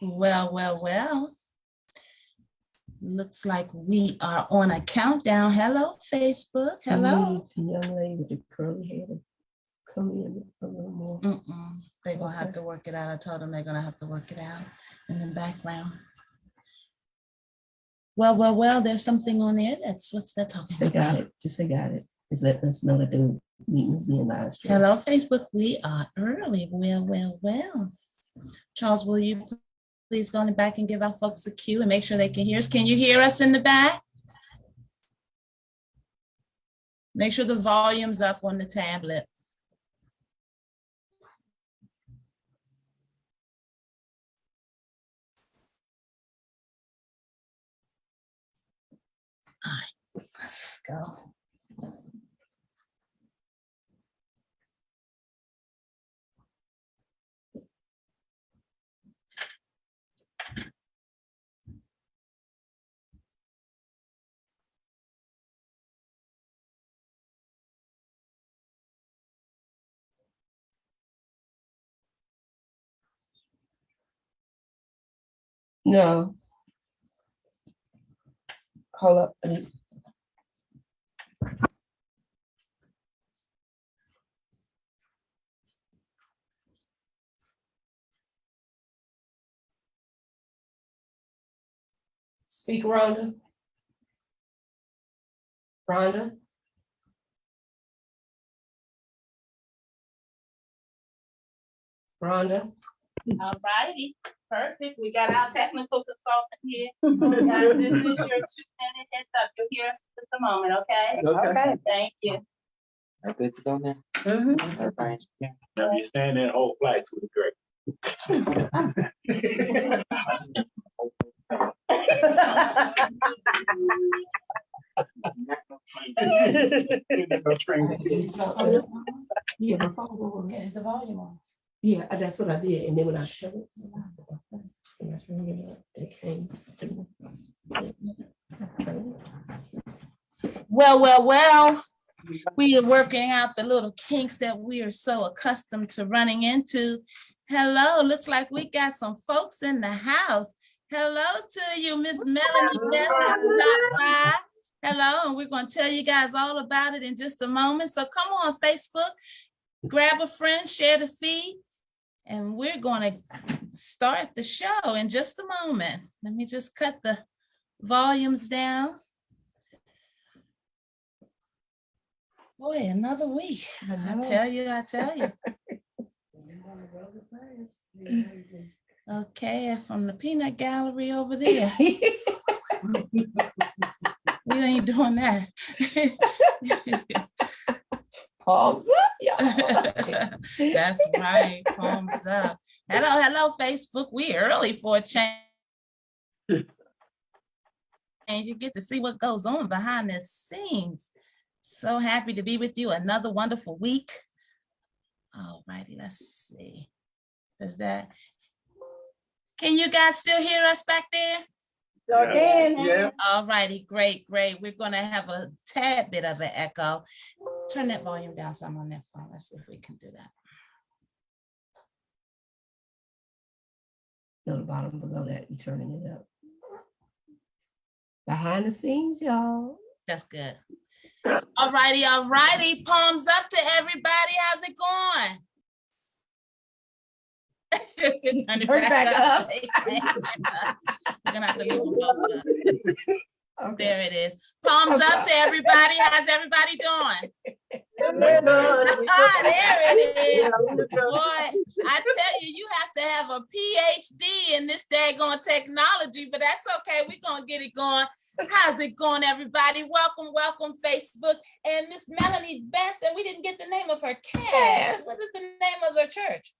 Well. Looks like we are on a countdown. Hello, Facebook. Hello. The young lady with the curly hair to come in a little more. They're going to have to work it out. I told them they're going to have to work it out in the background. Well, there's something on there. What's that talking Just say got it. Just say got it. Just let us know that the meeting is being live streamed. Hello, Facebook. We are early. Well. Charles, will you please go in the back and give our folks a cue and make sure they can hear us? Can you hear us in the back? Make sure the volume's up on the tablet. All right, let's go. No. Hold up. Speak, Rhonda. Rhonda. Rhonda. All righty, perfect. We got our technical consultant here. Guys, this is your 2-minute heads up. You'll hear us in just a moment, okay? Okay. Thank you. I good to go now. Everybody's yeah. Now you stand there and hold flags with the great. Yeah, my phone over. Okay, is the volume on? Yeah, that's what I did. And then when I shut it, and I turned it up, it came. Well. We are working out the little kinks that we are so accustomed to running into. Hello, looks like we got some folks in the house. Hello to you, Miss Melanie Best. Hello, and we're going to tell you guys all about it in just a moment. So come on Facebook, grab a friend, share the feed, and we're going to start the show in just a moment. Let me just cut the volumes down. Boy, another week. I tell you. Okay, from the peanut gallery over there. We ain't doing that. Palms up, y'all. That's right, palms up. Hello, Facebook. We early for a change. And you get to see what goes on behind the scenes. So happy to be with you. Another wonderful week. All righty, let's see. Can you guys still hear us back there? Yeah. All righty, great. We're going to have a tad bit of an echo. Turn that volume down some on that phone. Let's see if we can do that. No, the bottom below that, you're turning it up. Behind the scenes, y'all. That's good. All righty. Palms up to everybody. How's it going? Turn it back up. We're gonna have to leave them both up. Okay. There it is. Palms up to everybody. How's everybody doing? There it is. Boy, I tell you, you have to have a PhD in this daggone technology, but that's okay. We're gonna get it going. How's it going, everybody? Welcome, Facebook. And Miss Melanie Best, and we didn't get the name of her cast. What is the name of her church?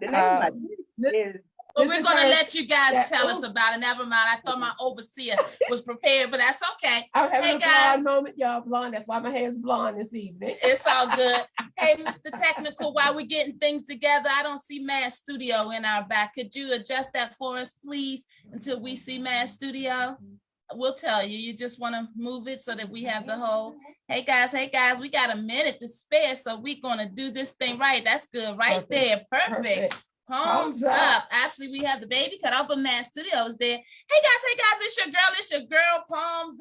Well, we're going to let you guys tell us about it. Never mind. I thought my overseer was prepared, but that's okay. I'm having a blonde moment, y'all. Blonde. That's why my hair's blonde this evening. It's all good. Hey, Mr. Technical, while we're getting things together, I don't see Mad Studio in our back. Could you adjust that for us, please, until we see Mad Studio? We'll tell you. You just want to move it so that we have the whole. Hey guys, we got a minute to spare, so we're going to do this thing right. That's good right there. Perfect. Palms up. Actually, we have the baby cut off, but Mad Studios there. Hey guys, it's your girl. Palms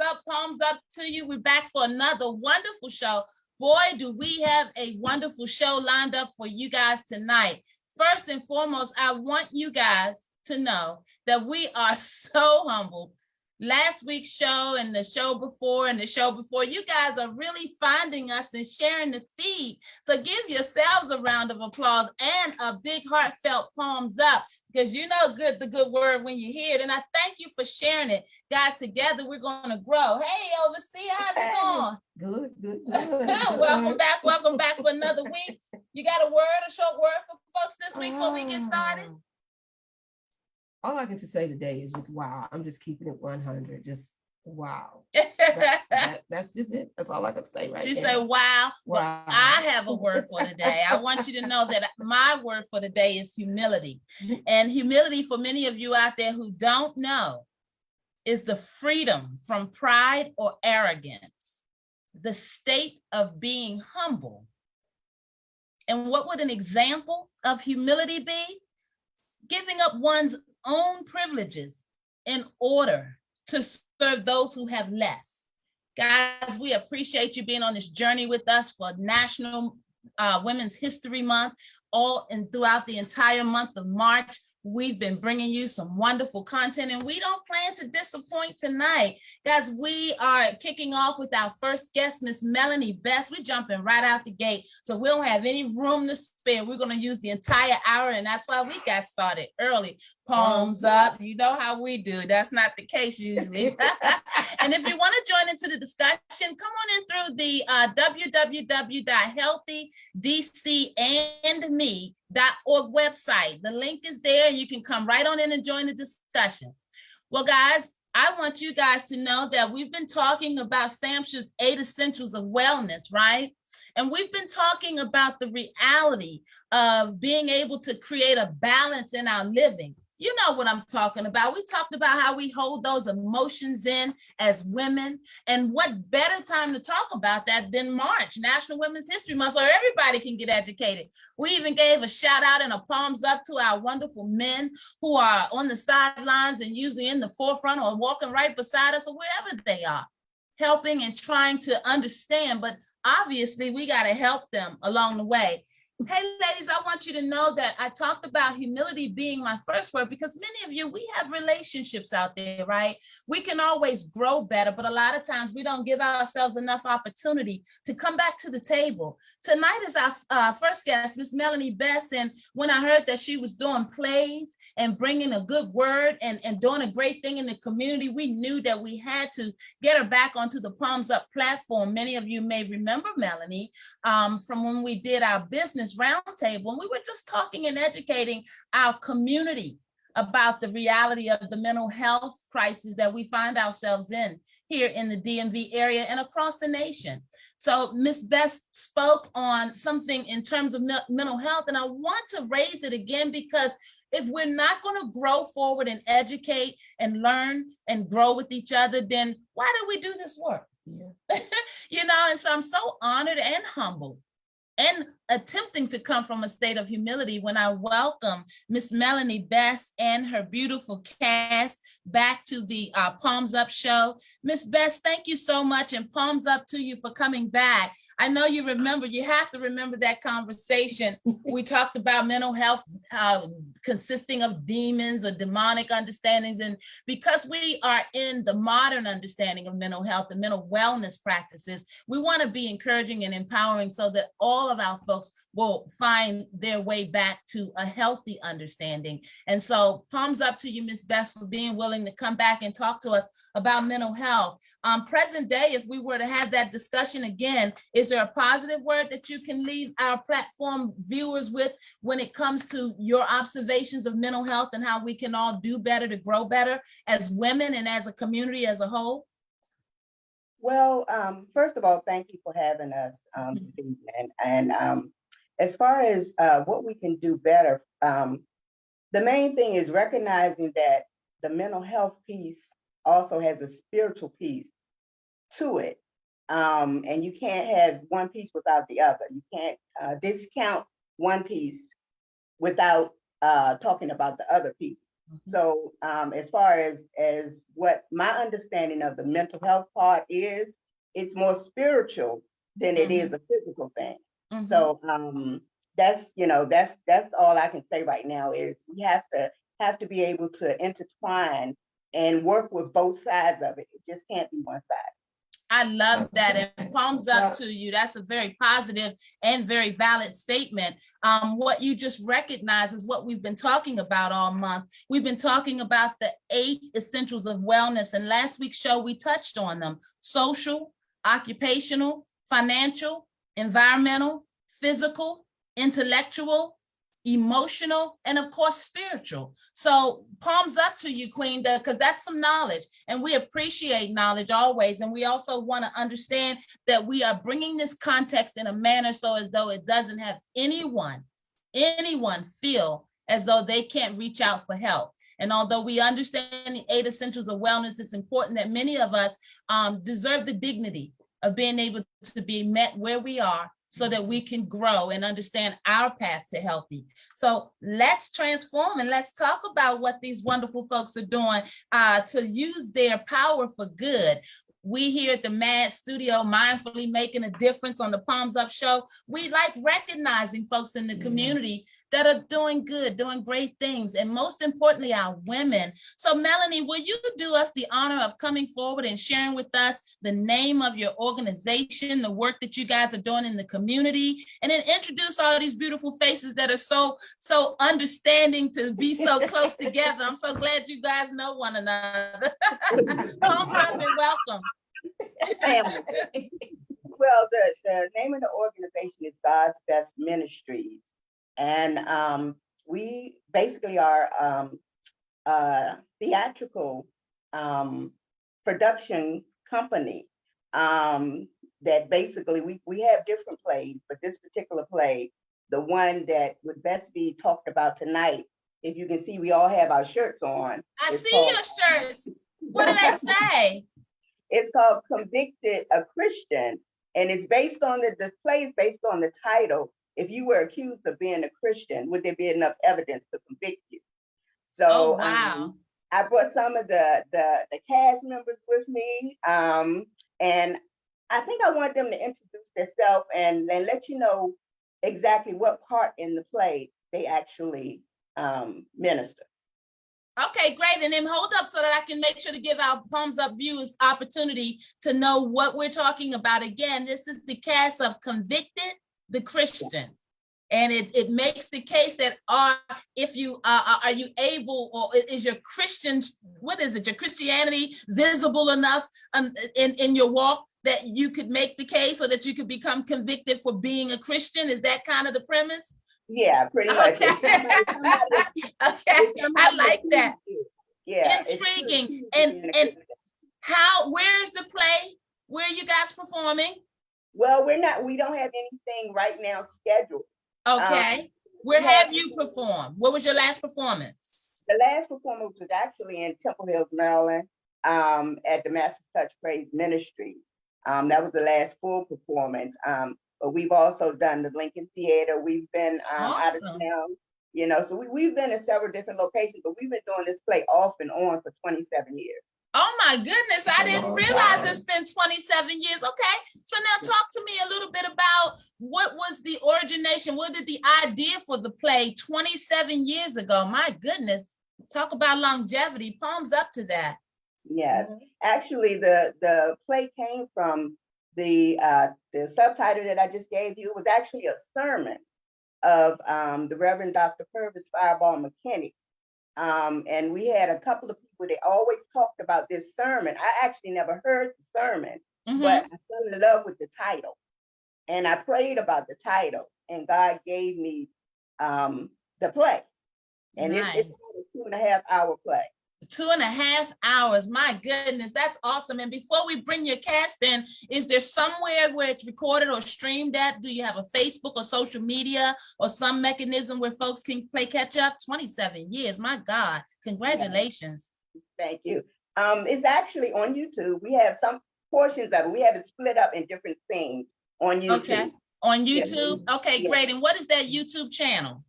up to you. We're back for another wonderful show. Boy, do we have a wonderful show lined up for you guys tonight. First and foremost, I want you guys to know that we are so humbled. Last week's show and the show before you guys are really finding us and sharing the feed. So give yourselves a round of applause and a big heartfelt palms up, because you know the good word when you hear it. And I thank you for sharing it. Guys, together we're going to grow. Hey, Overseer, how's it going? Good. Welcome back for another week. You got a short word for folks this week before we get started? All I can just say today is just wow. I'm just keeping it 100. Just wow. That's just it. That's all I can say right now. She said, wow. Wow. Well, I have a word for today. I want you to know that my word for today is humility. And humility, for many of you out there who don't know, is the freedom from pride or arrogance, the state of being humble. And what would an example of humility be? Giving up one's own privileges in order to serve those who have less. Guys, we appreciate you being on this journey with us for National Women's History Month, all and throughout the entire month of March. We've been bringing you some wonderful content, and we don't plan to disappoint tonight. Guys, we are kicking off with our first guest, Miss Melanie Best. We're jumping right out the gate, so we don't have any room to spare. We're going to use the entire hour, and that's why we got started early. Palms up. You know how we do. That's not the case usually. And if you want to join into the discussion, come on in through the www.healthydcandme.org website. The link is there. You can come right on in and join the discussion. Well, guys, I want you guys to know that we've been talking about SAMHSA's 8 Essentials of Wellness, right? And we've been talking about the reality of being able to create a balance in our living. You know what I'm talking about. We talked about how we hold those emotions in as women, and what better time to talk about that than March, National Women's History Month, so everybody can get educated. We even gave a shout out and a palms up to our wonderful men who are on the sidelines and usually in the forefront or walking right beside us or wherever they are, helping and trying to understand, but obviously we got to help them along the way. Hey, ladies, I want you to know that I talked about humility being my first word because many of you, we have relationships out there, right? We can always grow better, but a lot of times we don't give ourselves enough opportunity to come back to the table. Tonight is our first guest, Miss Melanie Best, and when I heard that she was doing plays and bringing a good word and doing a great thing in the community, we knew that we had to get her back onto the Palms Up platform. Many of you may remember Melanie from when we did our business roundtable, and we were just talking and educating our community about the reality of the mental health crisis that we find ourselves in here in the DMV area and across the nation. So Ms. Best spoke on something in terms of mental health, and I want to raise it again because if we're not going to grow forward and educate and learn and grow with each other, then why do we do this work? Yeah. You know, and so I'm so honored and humbled and attempting to come from a state of humility when I welcome Miss Melanie Best and her beautiful cast back to the Palms Up show. Miss Best, thank you so much, and palms up to you for coming back. I know you remember, you have to remember that conversation. We talked about mental health consisting of demons or demonic understandings. And because we are in the modern understanding of mental health and mental wellness practices, we want to be encouraging and empowering so that all of our folks will find their way back to a healthy understanding. And so palms up to you, Ms. Best, for being willing to come back and talk to us about mental health. Present day, if we were to have that discussion again, is there a positive word that you can leave our platform viewers with when it comes to your observations of mental health and how we can all do better to grow better as women and as a community as a whole? Well, first of all, thank you for having us this evening. And as far as what we can do better, the main thing is recognizing that the mental health piece also has a spiritual piece to it. And you can't have one piece without the other. You can't discount one piece without talking about the other piece. Mhm. So as far as what my understanding of the mental health part is, it's more spiritual than it is a physical thing. Mhm. So that's that's all I can say right now is we have to be able to intertwine and work with both sides of it. It just can't be one side. I love that, and palms up to you. That's a very positive and very valid statement. What you just recognize is what we've been talking about all month. We've been talking about the 8 essentials of wellness, and last week's show, we touched on them: social, occupational, financial, environmental, physical, intellectual, emotional, and of course spiritual. So palms up to you, Queen, because that's some knowledge, and we appreciate knowledge always. And we also want to understand that we are bringing this context in a manner so as though it doesn't have anyone feel as though they can't reach out for help. And although we understand the 8 essentials of wellness, it's important that many of us deserve the dignity of being able to be met where we are, so that we can grow and understand our path to healthy. So let's transform and let's talk about what these wonderful folks are doing to use their power for good. We here at the MAD Studio, mindfully making a difference on the Palms Up show. We like recognizing folks in the community that are doing good, doing great things, and most importantly, our women. So Melanie, will you do us the honor of coming forward and sharing with us the name of your organization, the work that you guys are doing in the community, and then introduce all these beautiful faces that are so understanding to be so close together. I'm so glad you guys know one another. Palms up and welcome. Well, the name of the organization is God's Best Ministries. And we basically are theatrical production company that basically we have different plays, but this particular play, the one that would best be talked about tonight, if you can see, we all have our shirts on. I see your shirts. What do they say? It's called Convicted a Christian, and it's based on the play is based on the title. If you were accused of being a Christian, would there be enough evidence to convict you? So oh, wow. I brought some of the cast members with me, and I think I want them to introduce themselves and let you know exactly what part in the play they actually minister. Okay, great. And then hold up so that I can make sure to give our Palms Up viewers opportunity to know what we're talking about. Again, this is the cast of Convicted the Christian. And it makes the case that are you able, or is your Christian, what is it, your Christianity visible enough in your walk that you could make the case, or that you could become convicted for being a Christian? Is that kind of the premise? Yeah, pretty much. Okay. Okay, I like that. Yeah. Intriguing. And where's the play? Where are you guys performing? Well, we don't have anything right now scheduled. Okay. Where have you performed? What was your last performance? The last performance was actually in Temple Hills, Maryland, at the Master Touch Praise Ministries. That was the last full performance. But we've also done the Lincoln Theater. We've been out of town, so we've been in several different locations, but we've been doing this play off and on for 27 years. Oh my goodness, I didn't realize it's been 27 years. Okay, so now talk to me a little bit about what was the origination, what did the idea for the play 27 years ago? My goodness, talk about longevity, palms up to that. Yes, actually the play came from the subtitle that I just gave you. It was actually a sermon of the Reverend Dr. Purvis Fireball McKinney. And we had a couple of people that always talked about this sermon. I actually never heard the sermon, but I fell in love with the title. And I prayed about the title, and God gave me the play. And it's a 2.5-hour play. 2.5 hours, my goodness, that's awesome. And before we bring your cast in, is there somewhere where it's recorded or streamed at? Do you have a Facebook or social media or some mechanism where folks can play catch up? 27 years, my God, congratulations. Thank you. It's actually on YouTube. We have some portions of it. We have it split up in different scenes on YouTube. Okay, on YouTube? Okay, great. And what is that YouTube channel?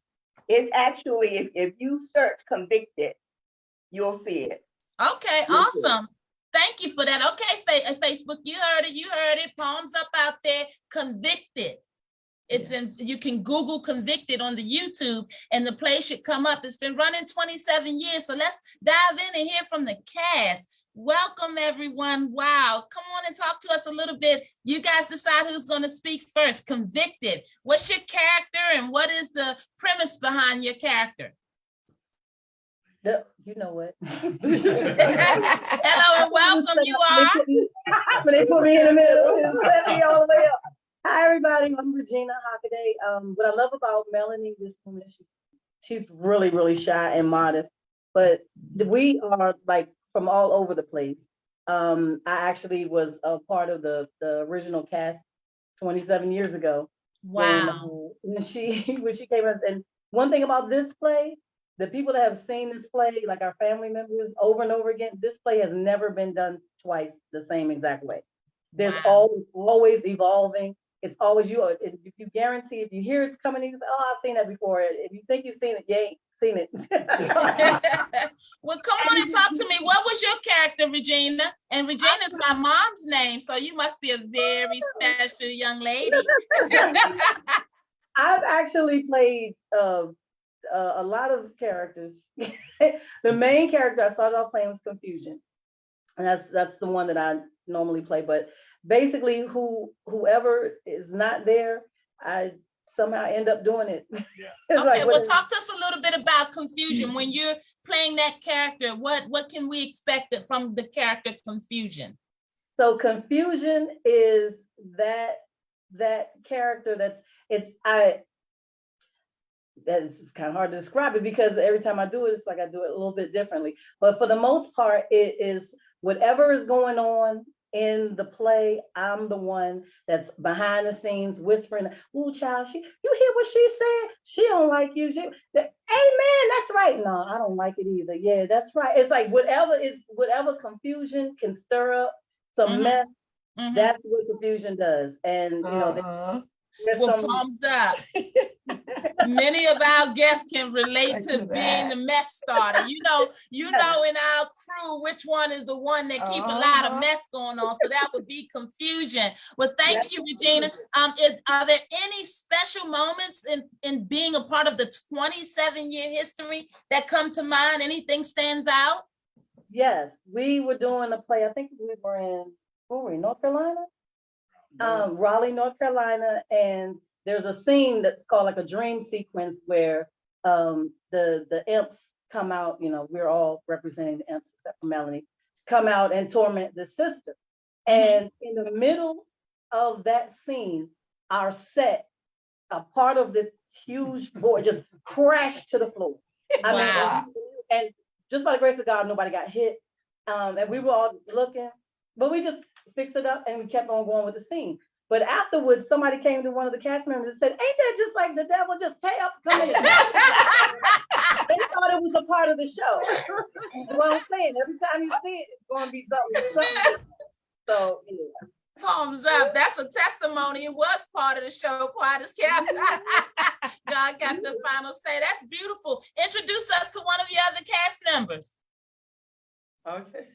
It's actually, if you search Convicted, you'll see it. Okay, You'll see it. awesome. Thank you for that. Okay, Facebook, you heard it. Palms up out there, Convicted. It's in, you can Google Convicted on the YouTube and the play should come up. It's been running 27 years. So let's dive in and hear from the cast. Welcome everyone. Wow. Come on and talk to us a little bit. You guys decide who's going to speak first. Convicted. What's your character and what is the premise behind your character? You know what? Hello and welcome. You are. But they put me in the middle. Set me all the way up. Hi, everybody. I'm Regina Hockaday. What I love about Melanie, this woman, she's really, really shy and modest, but we are like from all over the place. I actually was a part of the original cast 27 years ago. Wow. When she came in, and one thing about this play, the people that have seen this play, like our family members over and over again, this play has never been done twice the same exact way. There's always evolving. It's always if you guarantee, if you hear it's coming, you say, oh, I've seen that before. If you think you've seen it, you ain't seen it. Well, come on and talk to me. What was your character, Regina? And Regina is my mom's name, so you must be a very special young lady. I've actually played a lot of characters. The main character I started off playing was Confusion, and that's the one that I normally play. But basically, whoever is not there, I somehow end up doing it. Okay, like, well, talk to us a little bit about Confusion. When you're playing that character, what can we expect from the character Confusion? So Confusion is that character that's kind of hard to describe it because every time I do it, it's like I do it a little bit differently. But for the most part, it is whatever is going on in the play, I'm the one that's behind the scenes whispering, "Ooh, child, you hear what she said? She don't like you. Amen, that's right. No, I don't like it either. Yeah, that's right." It's like whatever confusion can stir up some mess, that's what Confusion does. And you know, well, palms up. Many of our guests can relate to being the mess starter. You know in our crew, which one is the one that keep a lot of mess going on. So that would be Confusion. Well, thank you, Regina. Are there any special moments in being a part of the 27-year history that come to mind? Anything stands out? Yes, we were doing a play. I think we were in North Carolina? Raleigh, North Carolina, and there's a scene that's called like a dream sequence where the imps come out, we're all representing the imps except for Melanie, come out and torment the sister. And in the middle of that scene, our set, a part of this huge board just crashed to the floor. I mean, and just by the grace of God, nobody got hit. And we were all looking, but we just fixed it up and we kept on going with the scene. But afterwards, somebody came to one of the cast members and said, "Ain't that just like the devil just come in?" They thought it was a part of the show. That's what I'm saying. Every time you see it, it's going to be something. So, yeah. Palms up. That's a testimony. It was part of the show. Quiet as kept. God got the final say. That's beautiful. Introduce us to one of your other cast members. Okay.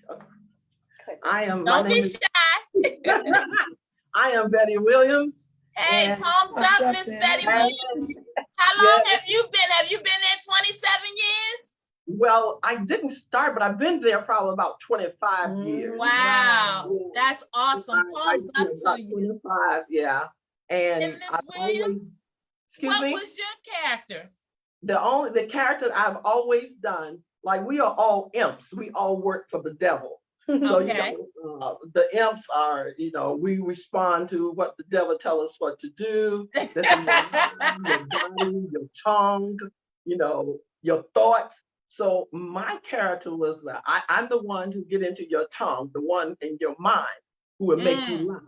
I am. Don't be shy. I am Betty Williams. Hey, palms up, Miss Betty Williams. How long have you been? Have you been there 27 years? Well, I didn't start, but I've been there probably about 25 years. Wow, that's awesome. Palms up to you. 25, yeah. And Miss Williams, what was your character? The character I've always done, like we are all imps. We all work for the devil. So, Okay. The imps are, we respond to what the devil tells us what to do. This is your body, your tongue, your thoughts. So my character was that I'm the one who get into your tongue, the one in your mind who will make you lie.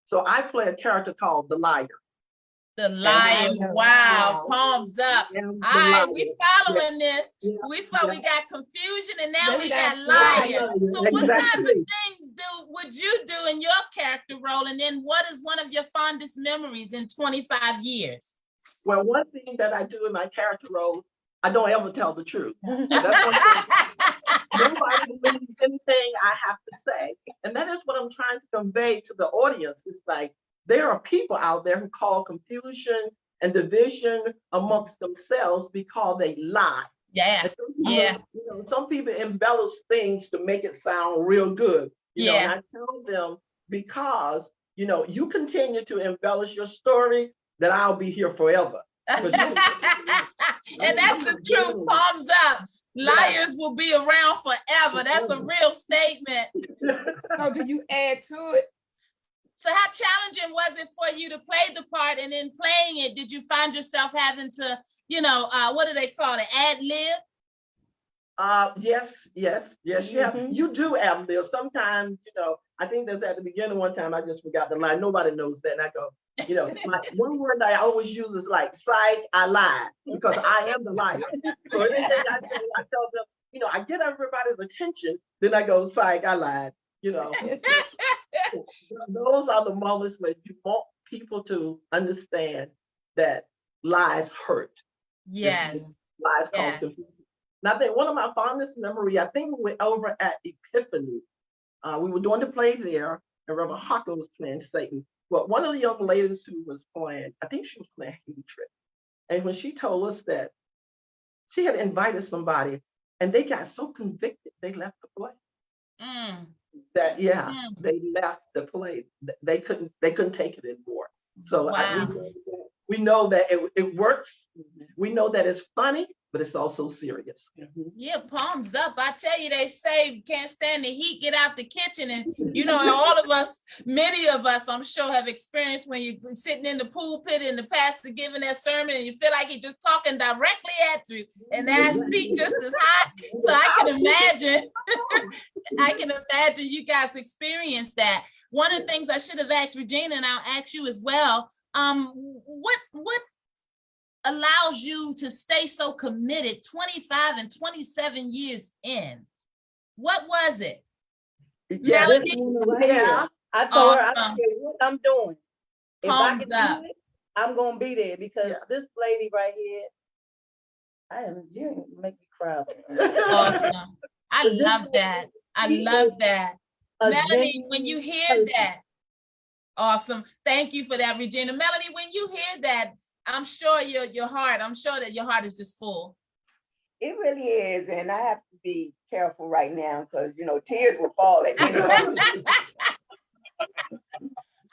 So I play a character called the liar. The liar. Wow. Palms up. All right, we following this. Yeah. We got Confusion and now we got liar. So what kinds of things would you do in your character role? And then what is one of your fondest memories in 25 years? Well, one thing that I do in my character role I don't ever tell the truth. That's one thing. Nobody believes anything I have to say. And that is what I'm trying to convey to the audience. It's like, there are people out there who cause confusion and division amongst themselves because they lie. Yeah, And some people, yeah. you know, some people embellish things to make it sound real good. You know, and I tell them, because, you know, you continue to embellish your stories, that I'll be here forever. And that's the truth. Palms up. Liars will be around forever. That's a real statement. So do you add to it? So how challenging was it for you to play the part, and in playing it, did you find yourself having to, you know, what do they call it, ad lib? Yes. You do ad lib. Sometimes, you know, I think that's at the beginning one time, I just forgot the line. Nobody knows that. And I go, you know, one word I always use is like, psych, I lied, because I am the liar. So anything I say, I tell them, you know, I get everybody's attention, then I go, psych, I lied, you know. Those are the moments when you want people to understand that lies hurt. Yes. Lies cause confusion. And I think one of my fondest memories, I think we were over at Epiphany. We were doing the play there, and Reverend Hawker was playing Satan. But one of the young ladies who was playing, I think she was playing Hatred. And when she told us that she had invited somebody and they got so convicted, they left the play. That, they left the play. They couldn't take it anymore. So we know that it works. We know that it's funny, but it's also serious. Yeah, palms up. I tell you, they say can't stand the heat, get out the kitchen. And you know, all of us, many of us, I'm sure, have experienced when you're sitting in the pulpit and the pastor giving that sermon and you feel like he's just talking directly at you, and that seat just as hot. So I can imagine you guys experience that. One of the things I should have asked Regina, and I'll ask you as well, what allows you to stay so committed 25 and 27 years in? What was it? Yeah. This woman right here, I told her, I Awesome. don't care what I'm doing. If I Palms can up. do it, I'm gonna be there, because this lady right here, you make me cry. Awesome. I love that. I love that. Melanie, when you hear that, awesome. Thank you for that, Regina. Melanie, when you hear that, I'm sure your heart is just full. It really is, and I have to be careful right now because, you know, tears will fall at me.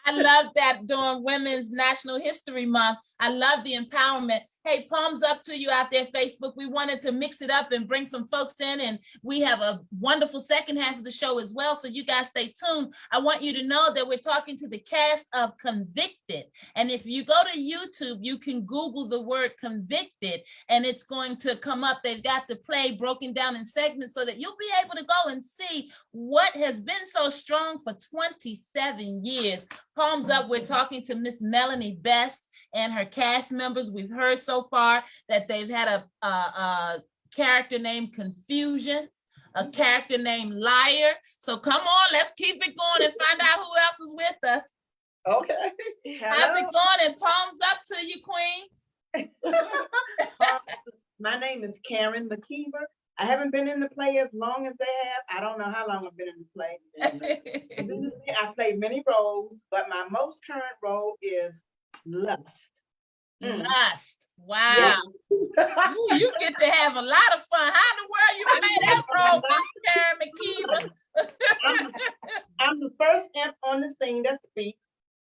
I love that during Women's National History Month. I love the empowerment. Hey, palms up to you out there, Facebook. We wanted to mix it up and bring some folks in, and we have a wonderful second half of the show as well. So you guys stay tuned. I want you to know that we're talking to the cast of Convicted. And if you go to YouTube, you can Google the word Convicted, and it's going to come up. They've got the play broken down in segments so that you'll be able to go and see what has been so strong for 27 years. Palms up, we're talking to Miss Melanie Best and her cast members. We've heard so far that they've had a character named Confusion, a character named Liar. So come on, let's keep it going and find out who else is with us. Okay. How's it going? And palms up to you, Queen. My name is Karen McKeever. I haven't been in the play as long as they have. I don't know how long I've been in the play. I played many roles, but my most current role is Lust. Lust. Wow. Ooh, you get to have a lot of fun. How in the world you play that role, Miss Karen McKeever? I'm the first imp on the scene that speaks.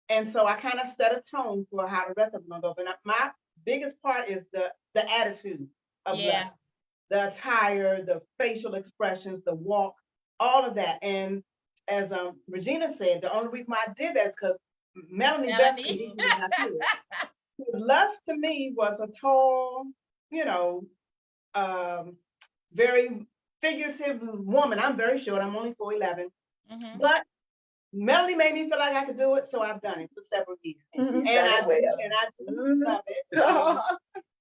And so I kind of set a tone for how the rest of them go. But my biggest part is the attitude of Lust. The attire, the facial expressions, the walk, all of that. And as Regina said, the only reason why I did that is because Melanie Best can easily not do it. Lust to me was a tall, you know, very figurative woman. I'm very short. I'm only 4'11". But Melanie made me feel like I could do it, so I've done it for several years. And I love it.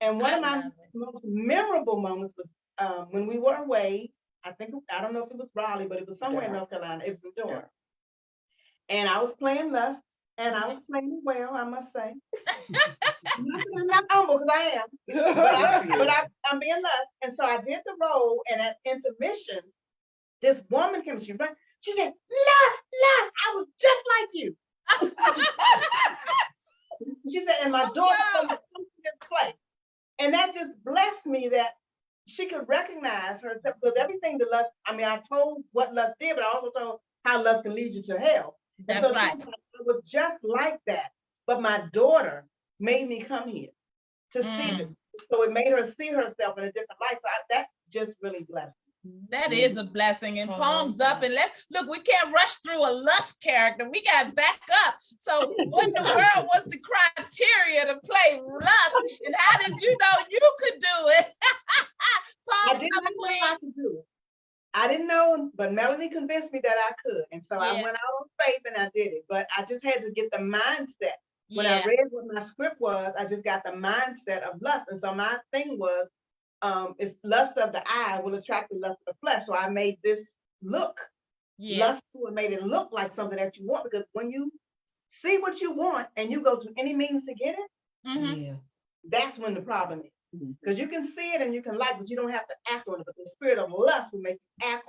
And one of my most memorable moments was when we were away. I don't know if it was Raleigh, but it was somewhere in North Carolina. It was Durham. And I was playing Lust, And I was playing it well, I must say. I'm not humble because I am, I'm being less. And so I did the role, and at intermission, this woman came, she ran, she said, Les, I was just like you. She said, and my daughter wow. told me to come to this play. And that just blessed me that she could recognize herself, because everything that lust, I mean, I told what lust did, but I also told how lust can lead you to hell. And That's so right. it was just like that. But my daughter made me come here to see this. So it made her see herself in a different light. So that just really blessed me. That is a blessing, and palms up, and let's look, we can't rush through a lust character. We got to back up. So what in the world was the criteria to play lust, and how did you know you could do it? I Palms didn't up, know queen. I could do it. I didn't know, but Melanie convinced me that I could. And so I Yeah. went out on faith and I did it. But I just had to get the mindset. When Yeah. I read what my script was, I just got the mindset of lust. And so my thing was, it's lust of the eye will attract the lust of the flesh. So I made this look Yeah. lustful and made it look like something that you want. Because when you see what you want and you go to any means to get it, Mhm. Yeah. that's when the problem is. Because you can see it and you can like, but you don't have to act on it. But the spirit of lust will make you act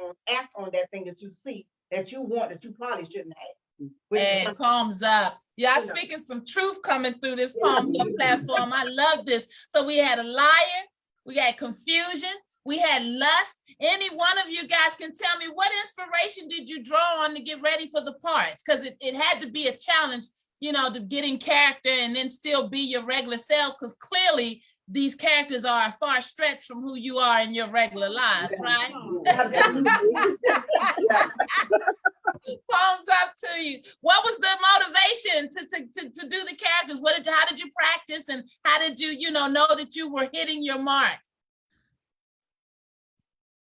on that thing that you see, that you want, that you probably shouldn't have. Which is Hey, something, palms up. Y'all you know. speaking some truth coming through this palms up platform. I love this. So we had a liar, we had confusion, we had lust. Any one of you guys can tell me, what inspiration did you draw on to get ready for the parts? Because it had to be a challenge, you know, to get in character and then still be your regular selves, because clearly these characters are a far stretch from who you are in your regular lives, right? Palms up to you. What was the motivation to do the characters? How did you practice, and how did you know that you were hitting your mark?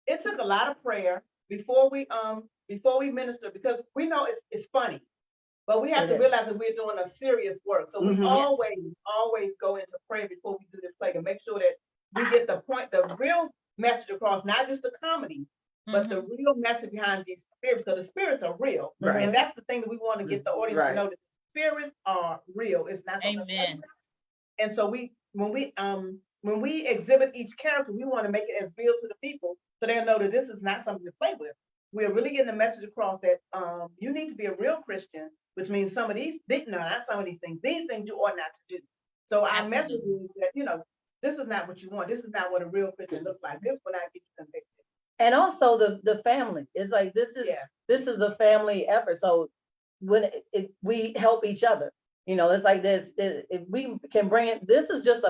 It took a lot of prayer before we minister, because we know it's funny, but we have It to is. realize that we're doing a serious work. So we Mhm. always go into prayer before we do this play to make sure that we get the point, the real message across, not just the comedy, but the real message behind these spirits. So the spirits are real. Right. And that's the thing that we want to get the audience Right. to know, that the spirits are real. It's not something. Amen. And so when we exhibit each character, we want to make it as real to the people so they'll know that this is not something to play with. We're really getting the message across that you need to be a real Christian, which means some of these things you ought not to do. So our message is that, this is not what you want. This is not what a real Christian looks like. This will not get you convicted. And also the family. It's like this is a family effort. So when we help each other, it's like this. If we can bring it, this is just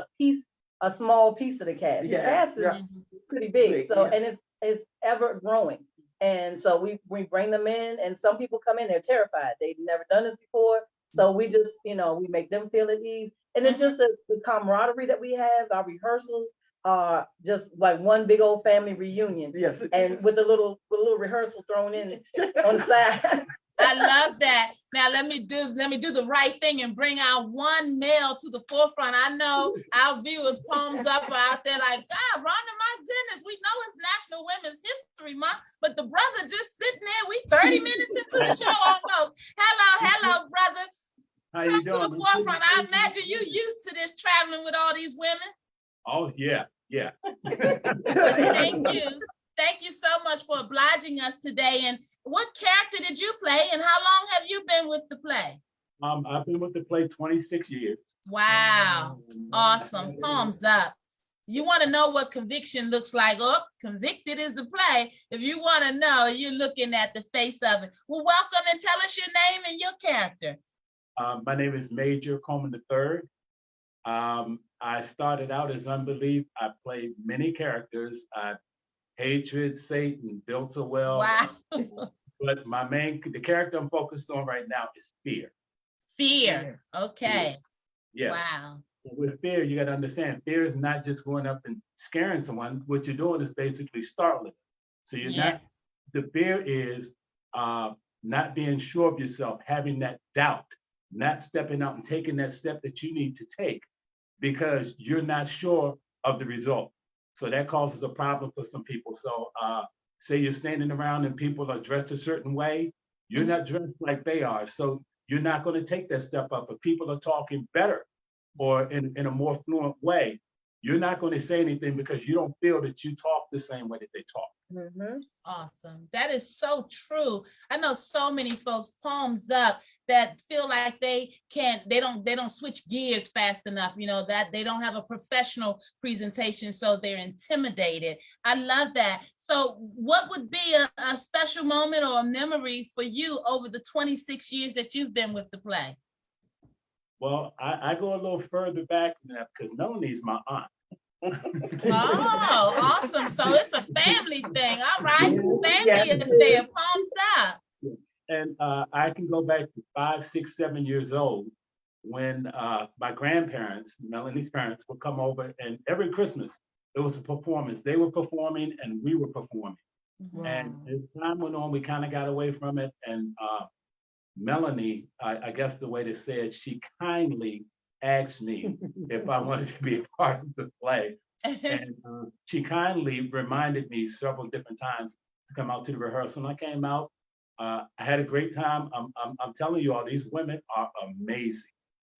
a small piece of the cast. The cast is pretty big. So and it's ever growing. And so we bring them in, and some people come in, they're terrified. They've never done this before. So we just, we make them feel at ease. And it's just the camaraderie that we have. Our rehearsals are just like one big old family reunion. Yes. And with a little rehearsal thrown in on the side. I love that. Now let me do the right thing and bring our one male to the forefront. I know our viewers palms up are out there like, God, Rhonda, my goodness, we know it's National Women's History Month, but the brother just sitting there. We 30 minutes into the show almost. Hello, brother. How Come you to doing? the forefront. I imagine you used to this, traveling with all these women. Oh, yeah. But thank you so much for obliging us today. And what character did you play, and how long have you been with the play? I've been with the play 26 years. Wow, awesome, palms up. You want to know what conviction looks like? Oh, convicted is the play. If you want to know, you're looking at the face of it. Well, welcome, and tell us your name and your character. My name is Major Coleman III. I started out as unbelief. I played many characters. Hatred, Satan, built a well. Wow. But the character I'm focused on right now is fear. Fear. Okay. Yes. Wow. With fear, you got to understand, fear is not just going up and scaring someone. What you're doing is basically startling. So you're not, the fear is not being sure of yourself, having that doubt, not stepping out and taking that step that you need to take because you're not sure of the result. So that causes a problem for some people. So say you're standing around and people are dressed a certain way, you're not dressed like they are. So you're not going to take that step up. If people are talking better or in a more fluent way, you're not going to say anything because you don't feel that you talk the same way that they talk. Awesome. That is so true. I know so many folks, palms up, that feel like they don't switch gears fast enough, you know, that they don't have a professional presentation, so they're intimidated. I love that. So what would be a special moment or a memory for you over the 26 years that you've been with the play? Well, I go a little further back than that because Melanie's my aunt. Oh, awesome. So it's a family thing. All right. Family Yes, is it there. Palms up. And I can go back to 5, 6, 7 years old when my grandparents, Melanie's parents, would come over, and every Christmas it was a performance. They were performing and we were performing. And as time went on, we kind of got away from it. And Melanie, I guess the way to say it, she kindly asked me if I wanted to be a part of the play. And she kindly reminded me several different times to come out to the rehearsal. And I came out. I had a great time. I'm telling you all, these women are amazing.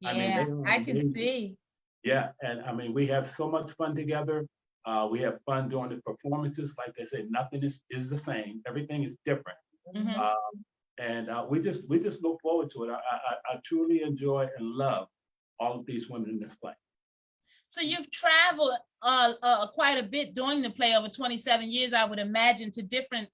Yeah, I mean, they are I can amazing. see. Yeah, and I mean, we have so much fun together. We have fun during the performances. Like I said, nothing is the same. Everything is different. Mhm. And we just look forward to it. I truly enjoy and love all of these women in this play. So you've traveled quite a bit during the play over 27 years, I would imagine, to different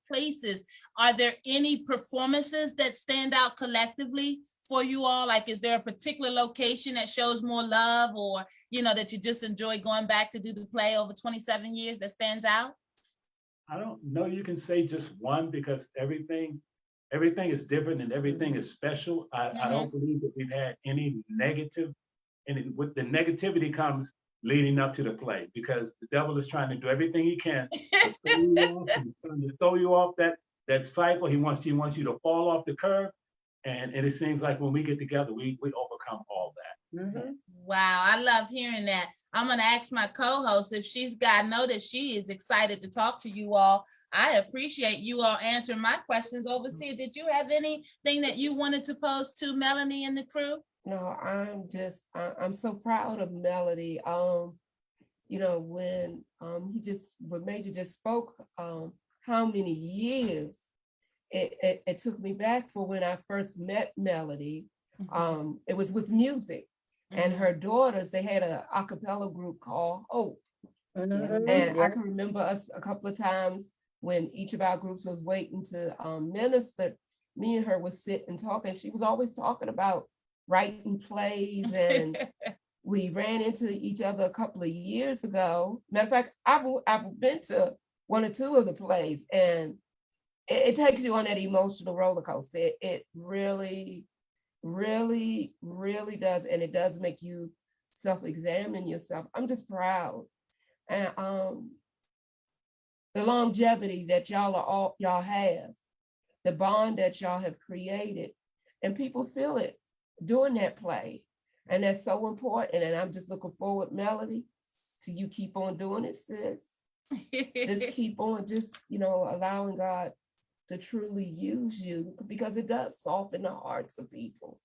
places. Are there any performances that stand out collectively for you all? Like, is there a particular location that shows more love, or, you know, that you just enjoy going back to do the play over 27 years that stands out? I don't know you can say just one because everything is different and everything is special. I don't believe that we've had any negative, and with the negativity comes leading up to the play because the devil is trying to do everything he can to throw you off, and trying to throw you off that cycle. He wants you to fall off the curve. And it seems like when we get together, we overcome all that. Wow, I love hearing that. I'm going to ask my co-host if she's got, know that she is excited to talk to you all. I appreciate you all answering my questions. Overseer, did you have anything that you wanted to pose to Melanie and the crew? No, I'm so proud of Melody. You know, when Major just spoke, how many years it took me back for when I first met Melody. It was with music, and her daughters, they had a cappella group called Hope. And I can remember us a couple of times when each of our groups was waiting to minister, me and her would sit and talk, and she was always talking about writing plays, and we ran into each other a couple of years ago. Matter of fact, I've been to 1 or 2 of the plays, and it takes you on that emotional roller coaster. It really, really, really does, and it does make you self-examine yourself. I'm just proud, and the longevity that y'all have, the bond that y'all have created, and people feel it doing that play, and that's so important. And I'm just looking forward, Melody, to you keep on doing it, sis. Just keep on, just, you know, allowing God to truly use you, because it does soften the hearts of people.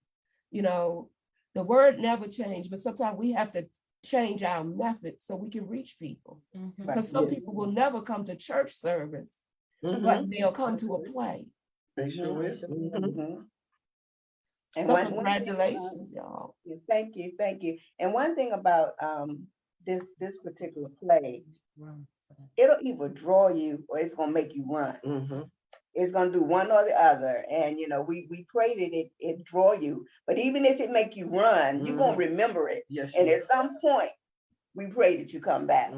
You know, the word never changed, but sometimes we have to change our method so we can reach people. Because some people will never come to church service, but they'll come to a play. They sure will. And So one thing, congratulations, y'all. thank you. And one thing about this particular play, it'll either draw you or it's gonna make you run. It's gonna do one or the other. And you know, we pray that it draw you, but even if it make you run, you're gonna remember it. Yes. And at some point, we pray that you come back.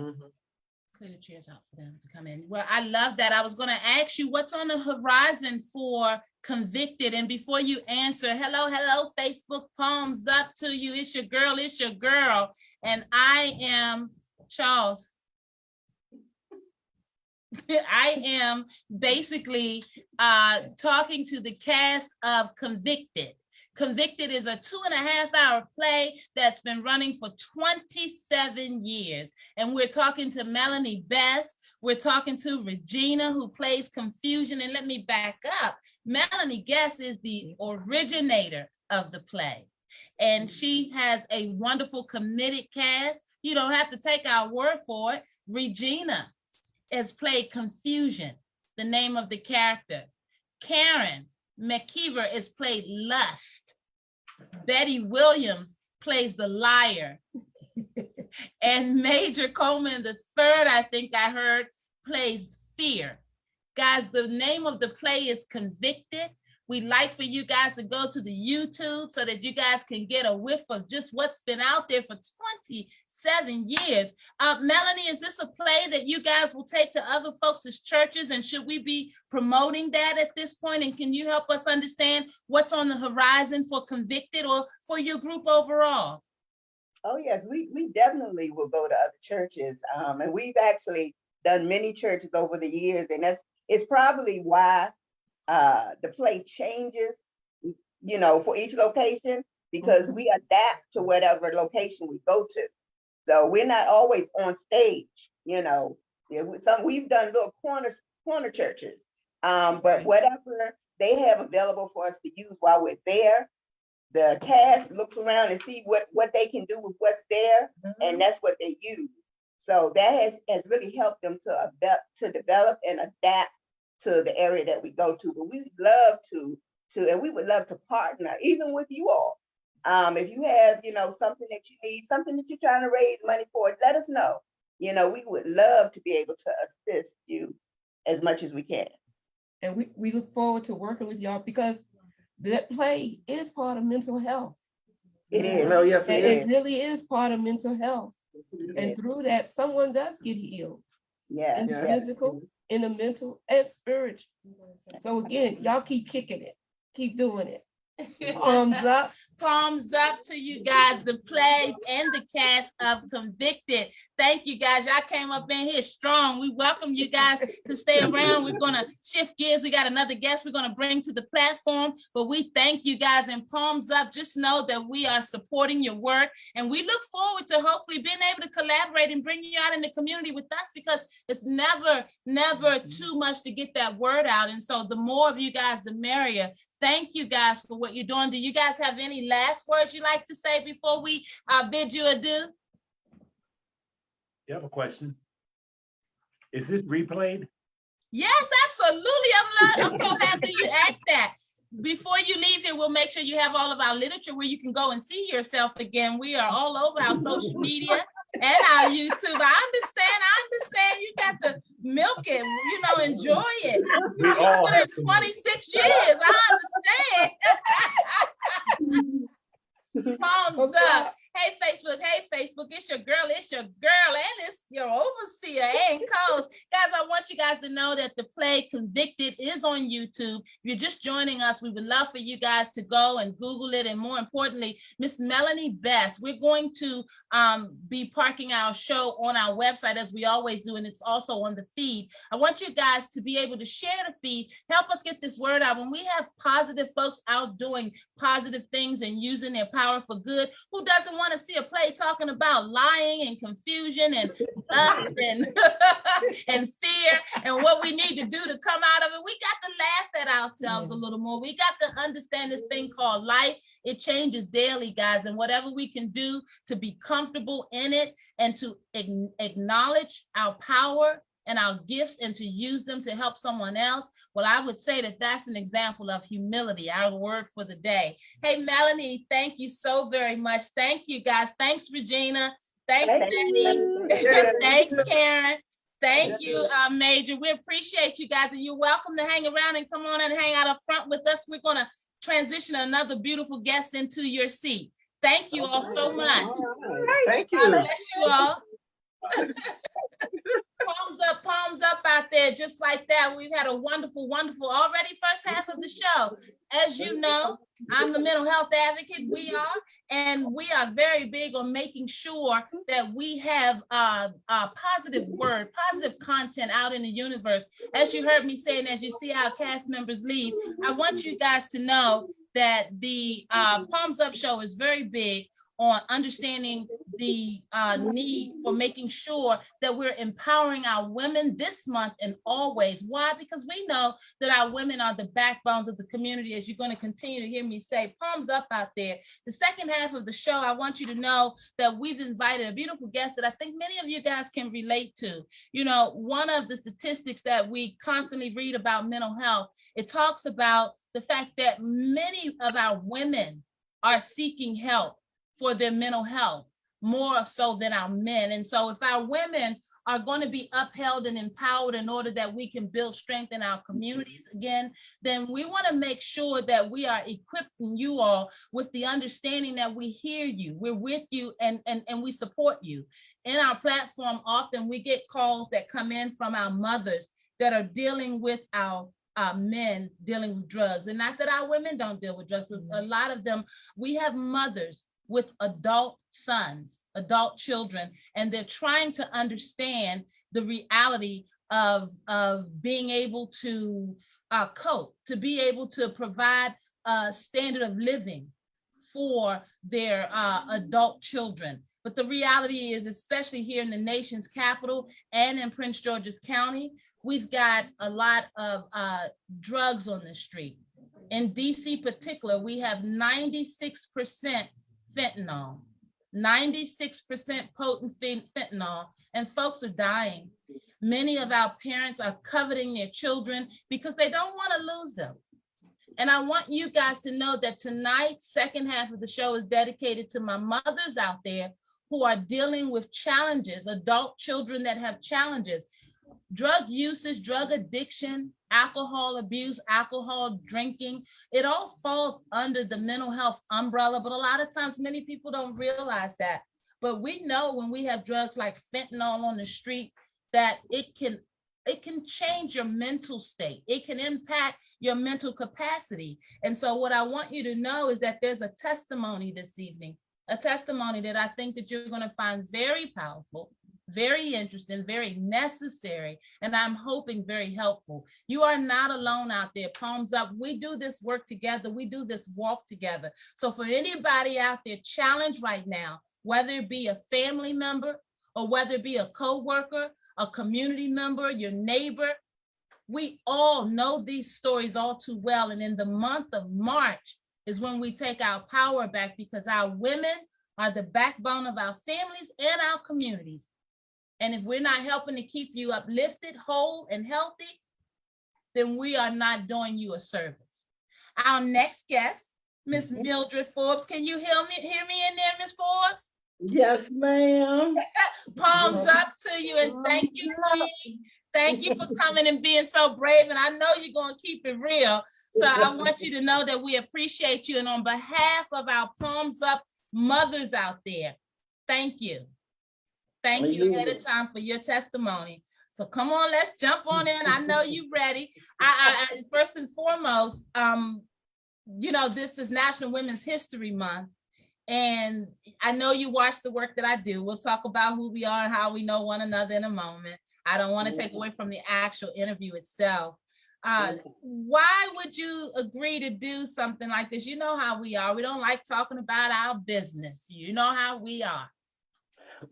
Clear the chairs out for them to come in. Well, I love that. I was going to ask you what's on the horizon for Convicted. And before you answer, hello, Facebook, palms up to you. It's your girl. And I am Charles. I am basically talking to the cast of Convicted. Convicted is a 2.5-hour play that's been running for 27 years. And we're talking to Melanie Best. We're talking to Regina, who plays Confusion. And let me back up. Melanie Guest is the originator of the play, and she has a wonderful committed cast. You don't have to take our word for it. Regina has played Confusion, the name of the character. Karen McKeever is played Lust. Betty Williams plays the liar. And Major Coleman the third, I think I heard, plays Fear. Guys, the name of the play is Convicted. We'd like for you guys to go to the YouTube so that you guys can get a whiff of just what's been out there for 27 years. Melanie, is this a play that you guys will take to other folks' churches, and should we be promoting that at this point? And can you help us understand what's on the horizon for Convicted or for your group overall? Oh, yes, we definitely will go to other churches. And we've actually done many churches over the years, and it's probably why the play changes, you know, for each location, because we adapt to whatever location we go to. So we're not always on stage, you know. We've done little corner churches, but whatever they have available for us to use while we're there, the cast looks around and see what they can do with what's there, and that's what they use. So that has really helped them to develop and adapt to the area that we go to. But we would love to, and we would love to partner even with you all. If you have, you know, something that you need, something that you're trying to raise money for, let us know. You know, we would love to be able to assist you as much as we can. And we look forward to working with y'all, because that play is part of mental health. It is. Oh, yes, it It is. really is part of mental health. And through that, someone does get healed. Yeah. In the Yeah. physical, in the mental, and spiritual. So again, y'all keep kicking it. Keep doing it. Thumbs up. Palms up to you guys, the play and the cast of Convicted. Thank you guys. Y'all came up in here strong. We welcome you guys to stay around. We're going to shift gears. We got another guest we're going to bring to the platform, but we thank you guys, and palms up. Just know that we are supporting your work, and we look forward to hopefully being able to collaborate and bring you out in the community with us, because it's never too much to get that word out. And so the more of you guys, the merrier. Thank you guys for what you're doing. Do you guys have any last words you'd like to say before we bid you adieu? You have a question? Is this replayed? Yes, absolutely. I'm so happy you asked that. Before you leave here, we'll make sure you have all of our literature where you can go and see yourself again. We are all over our social media and our YouTube. I understand. You got to milk it, you know, enjoy it. We all Put have in to. 26 years. I understand. Palms up. Hey, Facebook, it's your girl, and it's your overseer, Ann Coles. Guys, I want you guys to know that the play Convicted is on YouTube. If you're just joining us, we would love for you guys to go and Google it. And more importantly, Miss Melanie Best, we're going to be parking our show on our website as we always do, and it's also on the feed. I want you guys to be able to share the feed, help us get this word out. When we have positive folks out doing positive things and using their power for good, who doesn't want to see a play talking about lying and confusion and lust and and fear and what we need to do to come out of it? We got to laugh at ourselves a little more. We got to understand this thing called life. It changes daily, guys, and whatever we can do to be comfortable in it and to acknowledge our power and our gifts and to use them to help someone else. Well, I would say that that's an example of humility, our word for the day. Hey, Melanie, thank you so very much. Thank you, guys. Thanks, Regina. Thanks, Betty. Thanks, Karen. Thank you, Major. We appreciate you guys, and you're welcome to hang around and come on and hang out up front with us. We're going to transition another beautiful guest into your seat. Thank you all so much. Thank God you. bless you all. Palms up out there, just like that. We've had a wonderful already first half of the show. As you know, I'm the mental health advocate. We are, and we are very big on making sure that we have a positive word, positive content out in the universe. As you heard me say, and as you see our cast members leave, I want you guys to know that the Palms Up show is very big on understanding the need for making sure that we're empowering our women this month and always. Why? Because we know that our women are the backbones of the community, as you're going to continue to hear me say. Palms up out there. The second half of the show, I want you to know that we've invited a beautiful guest that I think many of you guys can relate to. You know, one of the statistics that we constantly read about mental health, it talks about the fact that many of our women are seeking help for their mental health, more so than our men. And so if our women are going to be upheld and empowered in order that we can build strength in our communities again, then we want to make sure that we are equipping you all with the understanding that we hear you, we're with you, and we support you. In our platform, often we get calls that come in from our mothers that are dealing with our men dealing with drugs. And not that our women don't deal with drugs, but a lot of them, we have mothers with adult sons, adult children, and they're trying to understand the reality of being able to cope, to be able to provide a standard of living for their adult children. But the reality is, especially here in the nation's capital and in Prince George's County, we've got a lot of drugs on the street. In DC particular, we have 96% fentanyl, 96% potent fentanyl, and folks are dying. Many of our parents are coveting their children because they don't want to lose them. And I want you guys to know that tonight's second half of the show is dedicated to my mothers out there who are dealing with challenges, adult children that have challenges. Drug usage, drug addiction, alcohol abuse, alcohol drinking, it all falls under the mental health umbrella, but a lot of times many people don't realize that. But we know when we have drugs like fentanyl on the street, that it can change your mental state. It can impact your mental capacity. And so what I want you to know is that there's a testimony this evening, a testimony that I think that you're going to find very powerful, very interesting, very necessary, and I'm hoping very helpful. You are not alone out there. Palms up. We do this work together. We do this walk together. So for anybody out there challenged right now, whether it be a family member or whether it be a coworker, a community member, your neighbor, we all know these stories all too well. And in the month of March is when we take our power back, because our women are the backbone of our families and our communities. And if we're not helping to keep you uplifted, whole, and healthy, then we are not doing you a service. Our next guest, Miss Mildred Forbes. Can you hear me in there, Miss Forbes? Yes, ma'am. Palms up to you, and thank you, Queen. Thank you for coming and being so brave. And I know you're going to keep it real. So I want you to know that we appreciate you. And on behalf of our Palms Up mothers out there, thank you. Thank you ahead of time for your testimony. So come on, let's jump on in. I know you're ready. I first and foremost, you know, this is National Women's History Month. And I know you watch the work that I do. We'll talk about who we are and how we know one another in a moment. I don't want to take away from the actual interview itself. Why would you agree to do something like this? You know how we are. We don't like talking about our business. You know how we are.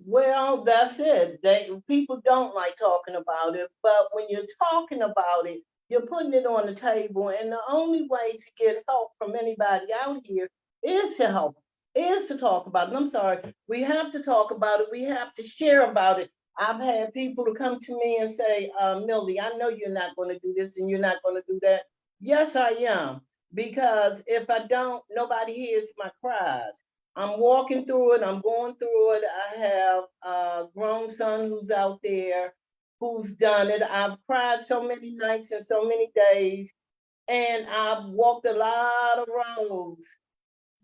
Well, that's it. People don't like talking about it, but when you're talking about it, you're putting it on the table. And the only way to get help from anybody out here is to help, is to talk about it. I'm sorry, we have to talk about it. We have to share about it. I've had people to come to me and say, Millie, I know you're not going to do this and you're not going to do that. Yes, I am. Because if I don't, nobody hears my cries. I'm walking through it. I'm going through it. I have a grown son who's out there who's done it. I've cried so many nights and so many days. And I've walked a lot of roads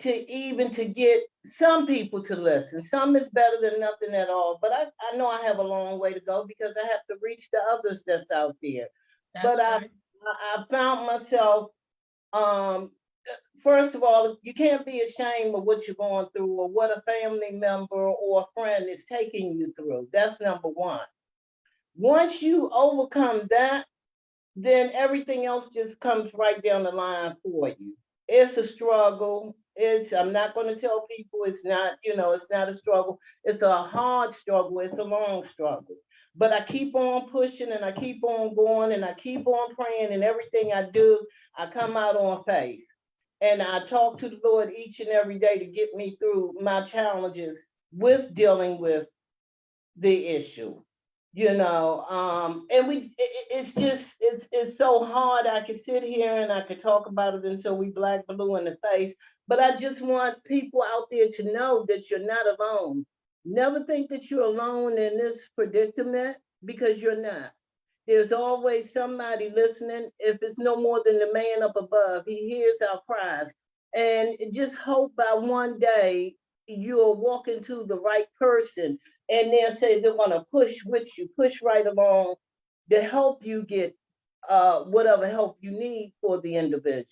to get some people to listen. Some is better than nothing at all. But I know I have a long way to go because I have to reach the others that's out there. But right. I found myself, first of all, you can't be ashamed of what you're going through or what a family member or a friend is taking you through. That's number one. Once you overcome that, then everything else just comes right down the line for you. It's a struggle. I'm not gonna tell people it's not, it's not a struggle. It's a hard struggle, it's a long struggle. But I keep on pushing and I keep on going and I keep on praying, and everything I do, I come out on faith. And I talk to the Lord each and every day to get me through my challenges with dealing with the issue. And it's so hard. I could sit here and I could talk about it until we black blue in the face, but I just want people out there to know that you're not alone. Never think that you're alone in this predicament, because you're not. There's always somebody listening. If it's no more than the man up above, he hears our cries. And just hope by one day you'll walk into the right person, and they'll say they're going to push with you, push right along to help you get whatever help you need for the individual.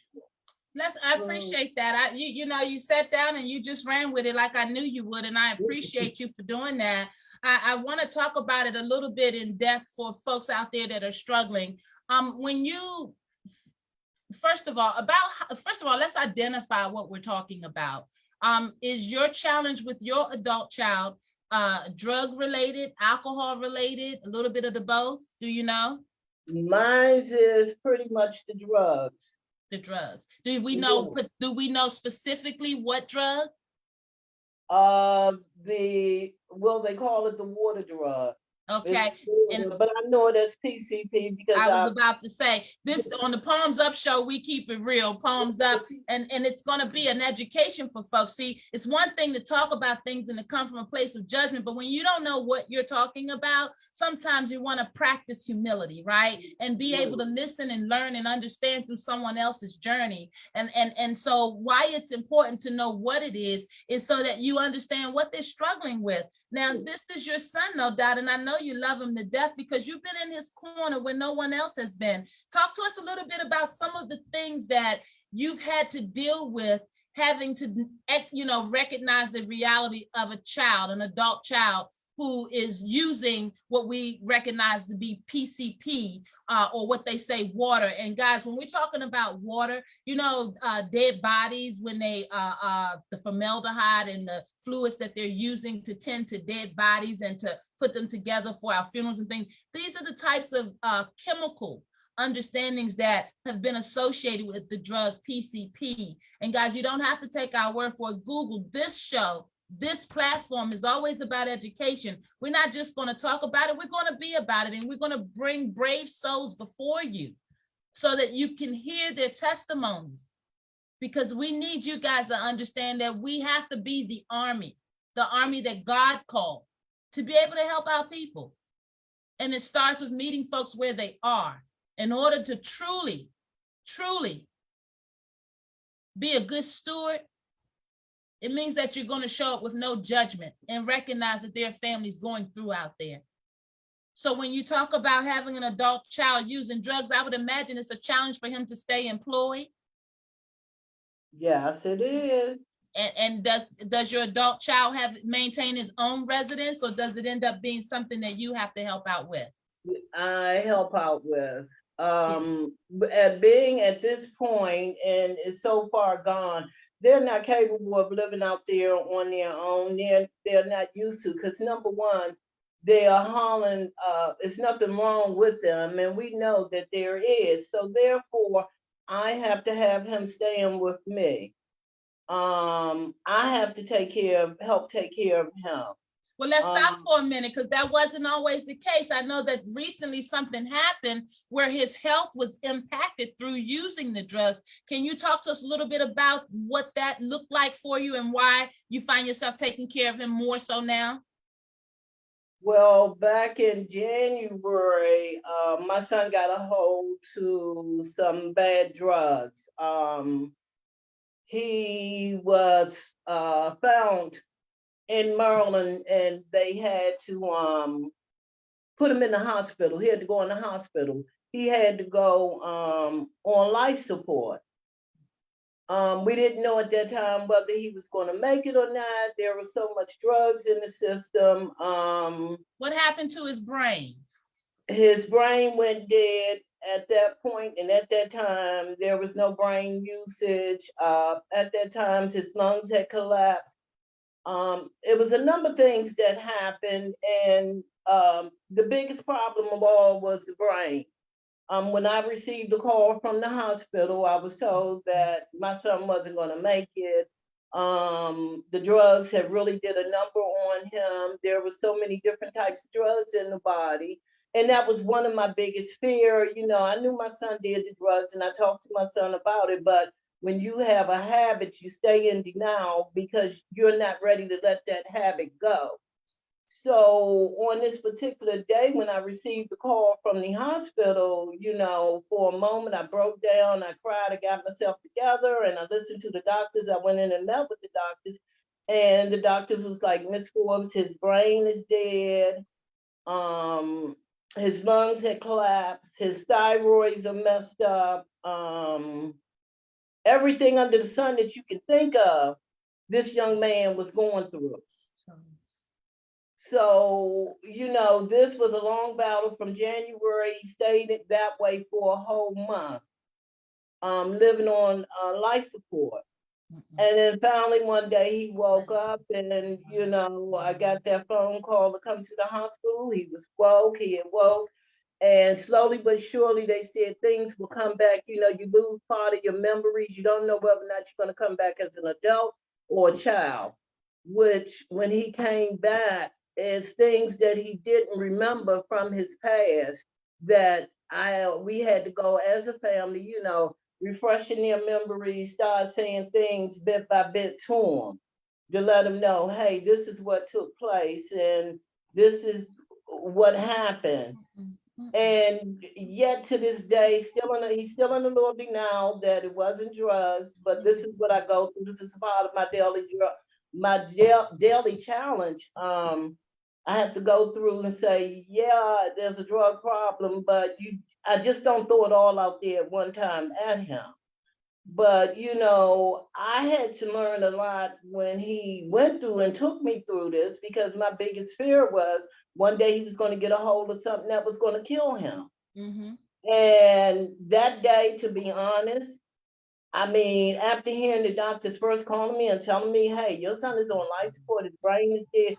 I appreciate that. You sat down and you just ran with it like I knew you would, and I appreciate you for doing that. I want to talk about it a little bit in depth for folks out there that are struggling. First of all, let's identify what we're talking about. Is your challenge with your adult child drug related, alcohol related, a little bit of the both? Do you know? Mine is pretty much the drugs. The drugs. Do we know specifically what drug? They call it the water drug. Okay. But I know it as PCP because I was about to say this on the Palms Up show. We keep it real, Palms Up, and it's going to be an education for folks. See, it's one thing to talk about things and to come from a place of judgment, but when you don't know what you're talking about, sometimes you want to practice humility, right? And be able to listen and learn and understand through someone else's journey. And so why it's important to know what it is so that you understand what they're struggling with. Now, this is your son, no doubt, and I know you love him to death because you've been in his corner when no one else has been. Talk to us a little bit about some of the things that you've had to deal with, having to, recognize the reality of a child, an adult child who is using what we recognize to be PCP or what they say water. And guys, when we're talking about water, dead bodies, when they the formaldehyde and the fluids that they're using to tend to dead bodies and to put them together for our funerals and things, these are the types of chemical understandings that have been associated with the drug PCP. And guys, you don't have to take our word for it. Google this show. This platform is always about education. We're not just going to talk about it, we're going to be about it, and we're going to bring brave souls before you so that you can hear their testimonies, because we need you guys to understand that we have to be the army that God called to be able to help our people. And it starts with meeting folks where they are in order to truly, truly be a good steward. It means that you're going to show up with no judgment and recognize that there are families going through out there. So when you talk about having an adult child using drugs, I would imagine it's a challenge for him to stay employed. Yes, it is. And does your adult child maintain his own residence, or does it end up being something that you have to help out with? I help out with. At being at this point, and it's so far gone, they're not capable of living out there on their own. They're not used to, because number one, they are hauling, there's nothing wrong with them, and we know that there is. So therefore, I have to have him staying with me. I have to help take care of him. Well, let's stop for a minute, because that wasn't always the case. I know that recently something happened where his health was impacted through using the drugs. Can you talk to us a little bit about what that looked like for you and why you find yourself taking care of him more so now? Well, back in January, my son got a hold to some bad drugs. He was found in Maryland, and they had to put him in the hospital. He had to go in the hospital. He had to go on life support. We didn't know at that time whether he was going to make it or not. There was so much drugs in the system. What happened to his brain? His brain went dead at that point and at that time, there was no brain usage. At that time, his lungs had collapsed. It was a number of things that happened, and the biggest problem of all was the brain. When I received the call from the hospital, I was told that my son wasn't going to make it. The drugs had really did a number on him. There was so many different types of drugs in the body. And that was one of my biggest fear. You know, I knew my son did the drugs and I talked to my son about it, but when you have a habit, you stay in denial because you're not ready to let that habit go. So on this particular day, when I received the call from the hospital, you know, for a moment I broke down, I cried, I got myself together, and I listened to the doctors. I went in and met with the doctors, and the doctors was like, "Miss Forbes, his brain is dead. His lungs had collapsed. His thyroids are messed up. Everything under the sun that you can think of, this young man was going through." So, you know, this was a long battle from January. He stayed that way for a whole month, living on life support. And then finally one day he woke up and, you know, I got that phone call to come to the hospital. He was woke, he had woke. And slowly but surely they said things will come back. You know, you lose part of your memories. You don't know whether or not you're going to come back as an adult or a child, which when he came back, is things that he didn't remember from his past that we had to go as a family, you know, refreshing their memories, start saying things bit by bit to him to let him know, hey, this is what took place and this is what happened. And yet to this day, he's still in a little denial that it wasn't drugs, but this is what I go through. This is part of my daily challenge. I have to go through and say, yeah, there's a drug problem, but I just don't throw it all out there at one time at him. But, you know, I had to learn a lot when he went through and took me through this because my biggest fear was one day he was going to get a hold of something that was going to kill him. And that day, to be honest, I mean, after hearing the doctors first calling me and telling me, hey, your son is on life support, his brain is dead.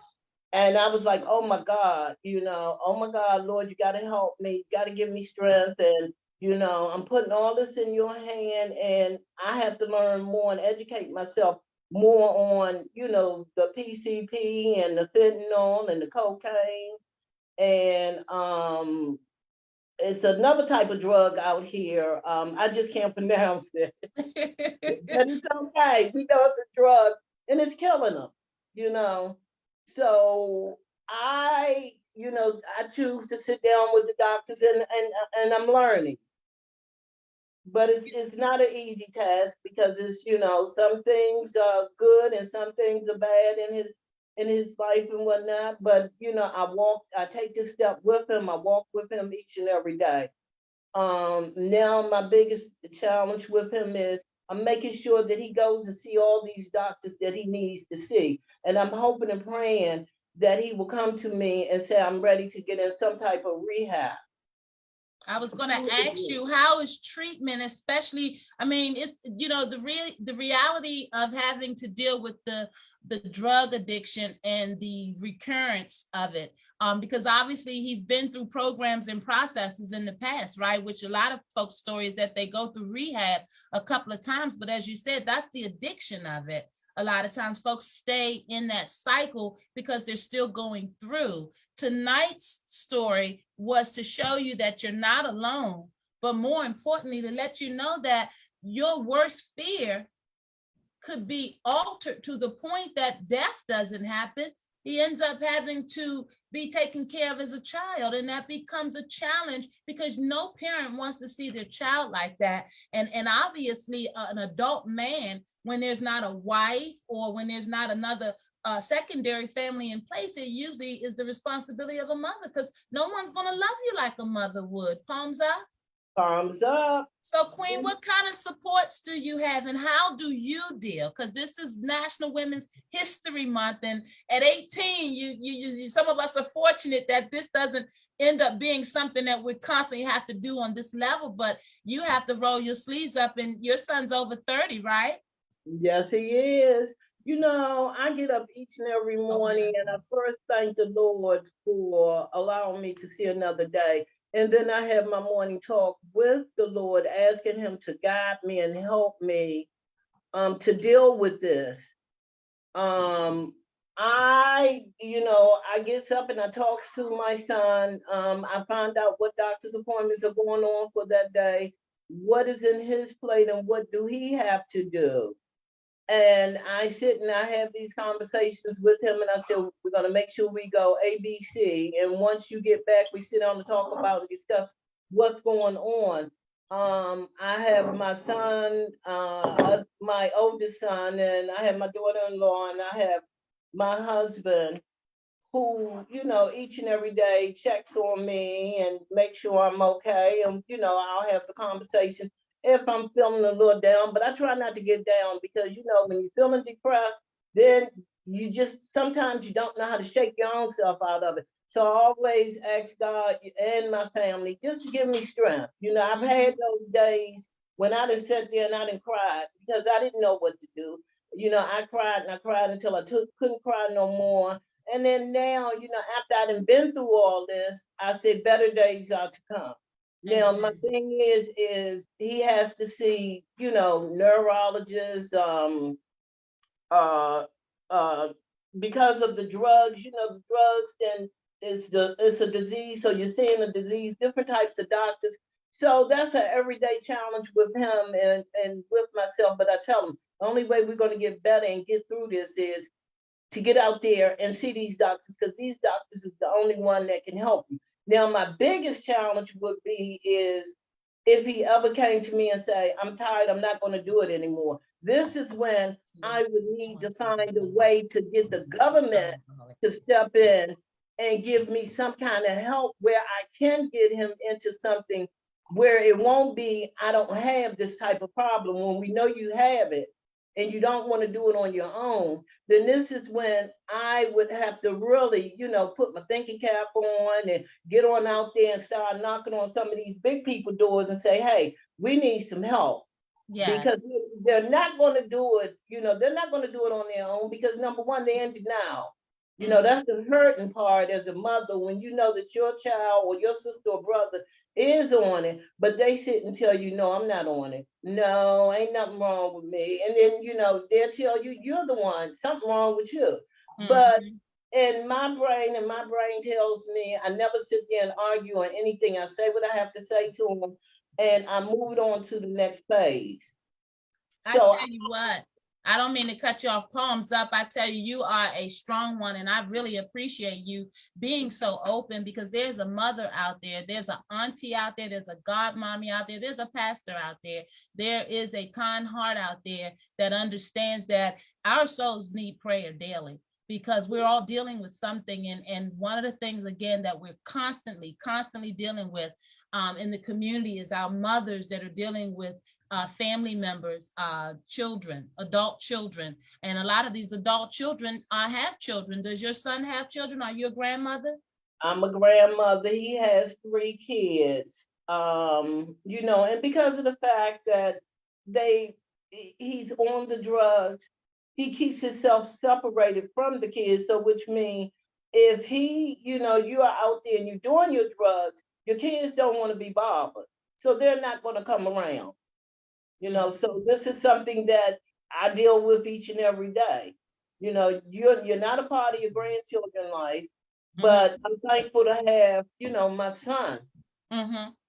And I was like, oh my God, you know, oh my God, Lord, you got to help me, you got to give me strength. And, you know, I'm putting all this in your hand and I have to learn more and educate myself more on, you know, the PCP and the fentanyl and the cocaine. And it's another type of drug out here. I just can't pronounce it. But it's okay. We know it's a drug and it's killing them, you know. So I choose to sit down with the doctors and I'm learning. But it's not an easy task because it's, you know, some things are good and some things are bad in his life and whatnot. But, you know, I take this step with him. I walk with him each and every day. Now my biggest challenge with him is I'm making sure that he goes and see all these doctors that he needs to see. And I'm hoping and praying that he will come to me and say, I'm ready to get in some type of rehab. I was going to ask you, how is treatment, especially, I mean, it's, you know, the reality of having to deal with the drug addiction and the recurrence of it, because obviously he's been through programs and processes in the past, right? Which a lot of folks' stories that they go through rehab a couple of times, but as you said, that's the addiction of it. A lot of times folks stay in that cycle because they're still going through. Tonight's story was to show you that you're not alone, but more importantly, to let you know that your worst fear could be altered to the point that death doesn't happen. He ends up having to be taken care of as a child, and that becomes a challenge because no parent wants to see their child like that. And obviously an adult man, when there's not a wife or when there's not another secondary family in place, it usually is the responsibility of a mother because no one's going to love you like a mother would. Palms up. Palms up. So Queen, what kind of supports do you have and how do you deal? Because this is National Women's History Month, and at 18, you some of us are fortunate that this doesn't end up being something that we constantly have to do on this level, but you have to roll your sleeves up, and your son's over 30, right? Yes, he is. You know, I get up each and every morning and I first thank the Lord for allowing me to see another day. And then I have my morning talk with the Lord, asking him to guide me and help me to deal with this. I get up and I talk to my son. I find out what doctor's appointments are going on for that day, what is in his plate and what do he have to do. And I sit and I have these conversations with him and I said, we're gonna make sure we go A, B, C. And once you get back, we sit down and talk about and discuss what's going on. I have my son, my oldest son, and I have my daughter-in-law, and I have my husband who, each and every day checks on me and makes sure I'm okay. And, I'll have the conversation if I'm feeling a little down, but I try not to get down because, when you're feeling depressed, then sometimes you don't know how to shake your own self out of it. So I always ask God and my family just to give me strength. I've had those days when I done sat there and I done cried because I didn't know what to do. I cried and I cried until I couldn't cry no more. And then now, after I done been through all this, I said better days are to come. Now, my thing is he has to see, neurologists, because of the drugs, the drugs, then it's a disease. So you're seeing a disease, different types of doctors. So that's an everyday challenge with him and with myself. But I tell him the only way we're going to get better and get through this is to get out there and see these doctors, because these doctors is the only one that can help you. Now, my biggest challenge would be is if he ever came to me and say, I'm tired, I'm not going to do it anymore. This is when I would need to find a way to get the government to step in and give me some kind of help where I can get him into something where it won't be, I don't have this type of problem. When we know you have it and you don't want to do it on your own, then this is when I would have to really, put my thinking cap on and get on out there and start knocking on some of these big people doors and say, hey, we need some help. Yes. Because they're not going to do it, they're not going to do it on their own because number one, they're in denial. That's the hurting part as a mother when you know that your child or your sister or brother is on it, but they sit and tell you, no, I'm not on it. No, ain't nothing wrong with me. And then, they'll tell you, you're the one, something wrong with you. But in my brain tells me, I never sit there and argue on anything. I say what I have to say to them and I moved on to the next phase. I tell you what, I don't mean to cut you off. Palms up. I tell you, you are a strong one. And I really appreciate you being so open because there's a mother out there. There's an auntie out there. There's a godmommy out there. There's a pastor out there. There is a kind heart out there that understands that our souls need prayer daily because we're all dealing with something. And one of the things, again, that we're constantly dealing with in the community is our mothers that are dealing with family members, children, adult children. And a lot of these adult children have children. Does your son have children? Are you a grandmother? I'm a grandmother. He has 3 kids. And because of the fact that he's on the drugs, he keeps himself separated from the kids. So which means if you are out there and you're doing your drugs, your kids don't want to be bothered. So they're not going to come around. So this is something that I deal with each and every day. You're not a part of your grandchildren's life, but I'm thankful to have, my son.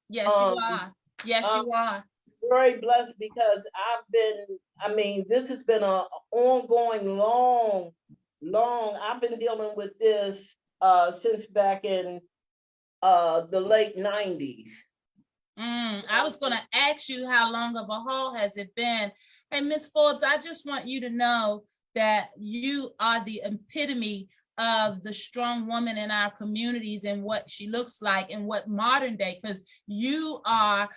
Yes, you are. Yes, you are. Very blessed because this has been an ongoing I've been dealing with this since back in the late 90s. I was going to ask you how long of a haul has it been? Hey, Miss Forbes, I just want you to know that you are the epitome of the strong woman in our communities and what she looks like and what modern day, because you are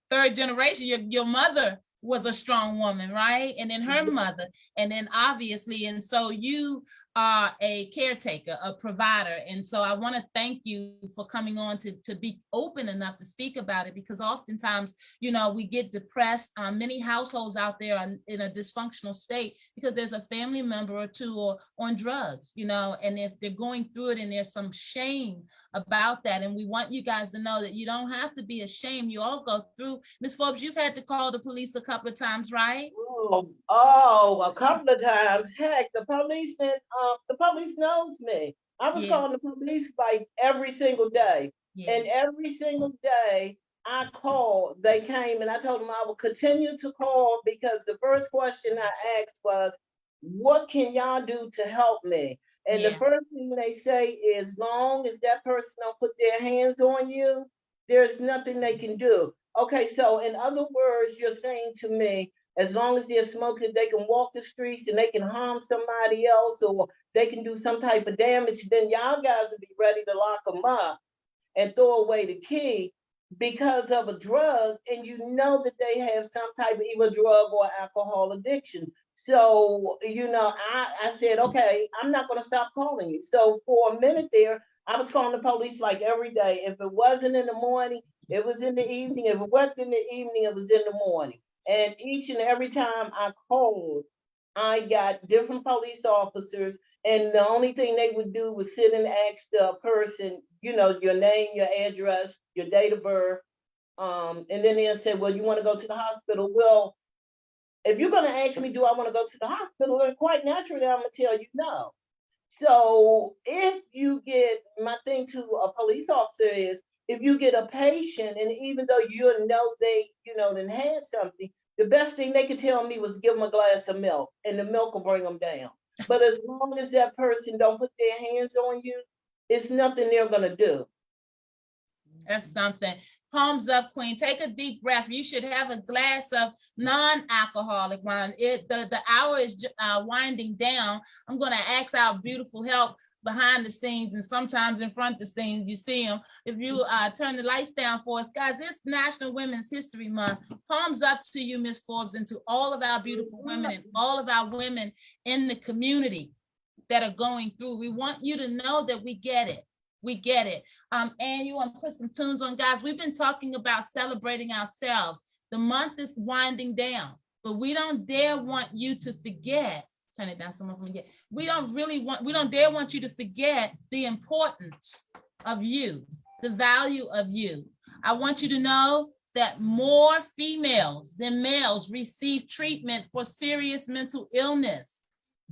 third generation, your mother was a strong woman, right? And then her mother, and then obviously, and so you are a caretaker, a provider. And so I want to thank you for coming on to be open enough to speak about it, because oftentimes, you know, we get depressed. Many households out there are in a dysfunctional state because there's a family member or two or on drugs, you know, and if they're going through it and there's some shame about that. And we want you guys to know that you don't have to be ashamed. You all go through. Ms. Forbes, you've had to call the police a couple of times, right? A couple of times. Heck, the police knows me. I was Yeah. calling the police like every single day. Yeah. And every single day I called, they came, and I told them I would continue to call, because the first question I asked was, what can y'all do to help me? And the Yeah. first thing they say is, as long as that person don't put their hands on you, there's nothing they can do. Okay, so in other words, you're saying to me, as long as they're smoking, they can walk the streets and they can harm somebody else, or they can do some type of damage, then y'all guys will be ready to lock them up and throw away the key because of a drug, and you know that they have some type of either drug or alcohol addiction. So, you know, I said, okay, I'm not going to stop calling you. So for a minute there, I was calling the police like every day. If it wasn't in the morning, it was in the evening. If it wasn't in the evening, it was in the morning. And each and every time I called, I got different police officers, and the only thing they would do was sit and ask the person, you know, your name, your address, your date of birth. And then they'll say, well, you want to go to the hospital? Well, if you're going to ask me, do I want to go to the hospital? Then quite naturally, I'm going to tell you no. So if you get, my thing to a police officer is, if you get a patient, and even though you know they, you know, then had something, the best thing they could tell me was give them a glass of milk, and the milk will bring them down. But as long as that person don't put their hands on you, it's nothing they're gonna do. That's something. Palms up, Queen. Take a deep breath. You should have a glass of non-alcoholic wine. The hour is winding down. I'm going to ask our beautiful help behind the scenes and sometimes in front of the scenes. You see them. If you turn the lights down for us, guys, it's National Women's History Month. Palms up to you, Ms. Forbes, and to all of our beautiful women and all of our women in the community that are going through. We want you to know that we get it. We get it. And you want to put some tunes on, guys. We've been talking about celebrating ourselves. The month is winding down, but we don't dare want you to forget. Turn it down, some of them get. We don't dare want you to forget the importance of you, the value of you. I want you to know that more females than males receive treatment for serious mental illness.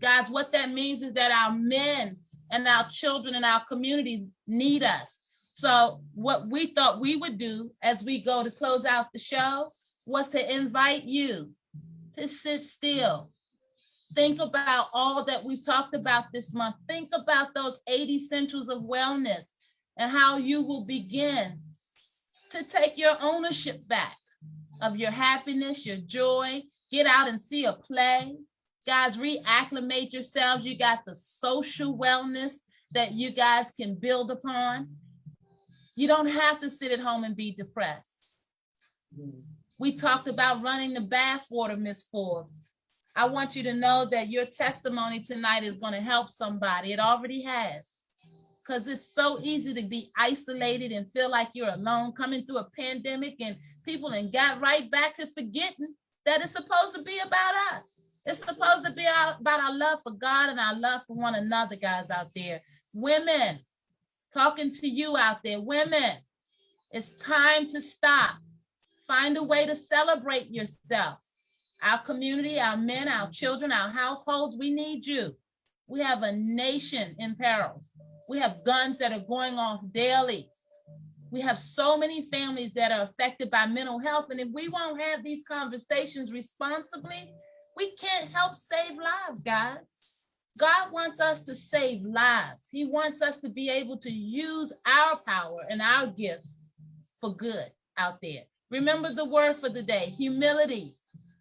Guys, what that means is that our men and our children and our communities need us. So what we thought we would do as we go to close out the show was to invite you to sit still. Think about all that we talked about this month. Think about those 8 essentials of wellness and how you will begin to take your ownership back of your happiness, your joy. Get out and see a play. Guys, reacclimate yourselves. You got the social wellness that you guys can build upon. You don't have to sit at home and be depressed. We talked about running the bathwater, Ms. Forbes. I want you to know that your testimony tonight is going to help somebody. It already has. Because it's so easy to be isolated and feel like you're alone coming through a pandemic, and people and got right back to forgetting that it's supposed to be about us. It's supposed to be about our love for God and our love for one another, guys out there. Women, talking to you out there, women, it's time to stop. Find a way to celebrate yourself. Our community, our men, our children, our households, we need you. We have a nation in peril. We have guns that are going off daily. We have so many families that are affected by mental health. And if we won't have these conversations responsibly, we can't help save lives, guys. God wants us to save lives. He wants us to be able to use our power and our gifts for good out there. Remember the word for the day, humility.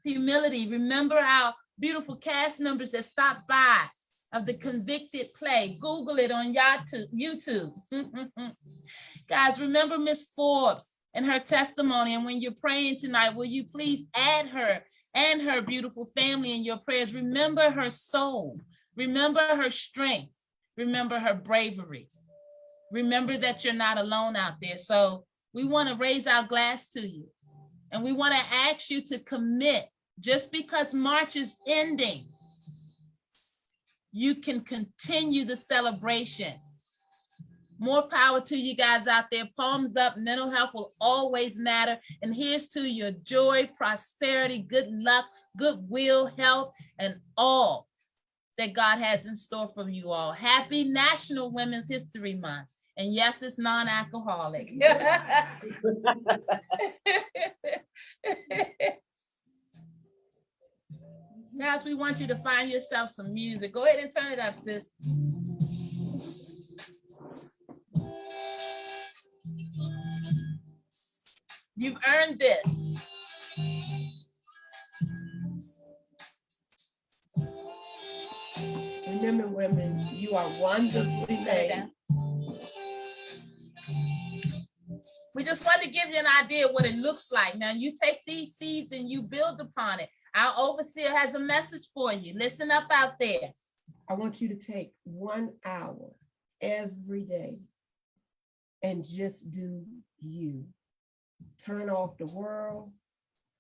Humility. Remember our beautiful cast members that stopped by of the convicted play. Google it on YouTube. Guys, remember Miss Forbes and her testimony. And when you're praying tonight, will you please add her and her beautiful family in your prayers? Remember her soul. Remember her strength. Remember her bravery. Remember that you're not alone out there. So we want to raise our glass to you. And we want to ask you to commit. Just because March is ending, you can continue the celebration. More power to you guys out there. Palms up. Mental health will always matter. And here's to your joy, prosperity, good luck, goodwill, health, and all that God has in store for you all. Happy National Women's History Month. And yes, it's non-alcoholic. Guys, we want you to find yourself some music. Go ahead and turn it up, sis. You've earned this. Remember, women, you are wonderfully made. We just want to give you an idea of what it looks like. Now, you take these seeds and you build upon it. Our overseer has a message for you. Listen up out there. I want you to take 1 hour every day and just do you. Turn off the world,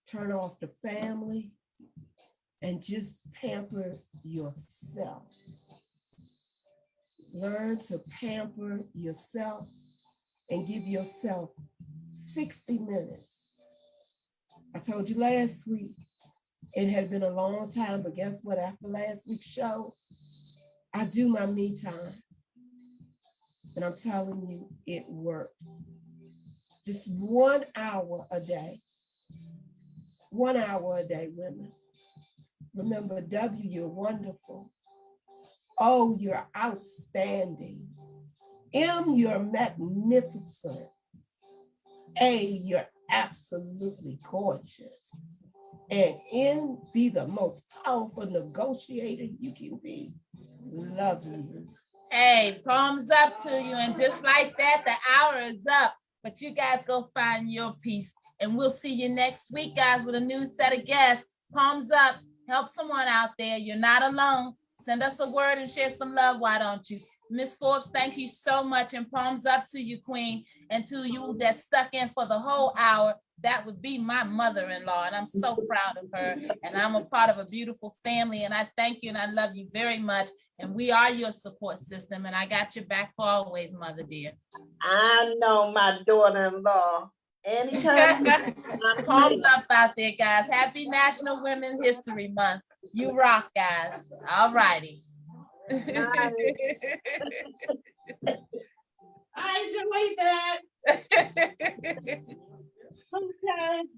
turn off the family, and just pamper yourself. Learn to pamper yourself and give yourself 60 minutes. I told you last week, it had been a long time, but guess what? After last week's show, I do my me time. And I'm telling you, it works. Just 1 hour a day. 1 hour a day, women. Remember, W, you're wonderful. O, you're outstanding. M, you're magnificent. A, you're absolutely gorgeous. And N, be the most powerful negotiator you can be. Love you. Hey, palms up to you. And just like that, the hour is up. But you guys go find your peace. And we'll see you next week, guys, with a new set of guests. Palms up. Help someone out there. You're not alone. Send us a word and share some love. Why don't you? Miss Forbes, thank you so much. And palms up to you, Queen. And to you that stuck in for the whole hour. That would be my mother-in-law. And I'm so proud of her. And I'm a part of a beautiful family. And I thank you and I love you very much. And we are your support system. And I got your back for always, mother dear. I know my daughter-in-law. Anytime. Palms up out there, guys. Happy National Women's History Month. You rock, guys. All righty. I enjoy that. Sometimes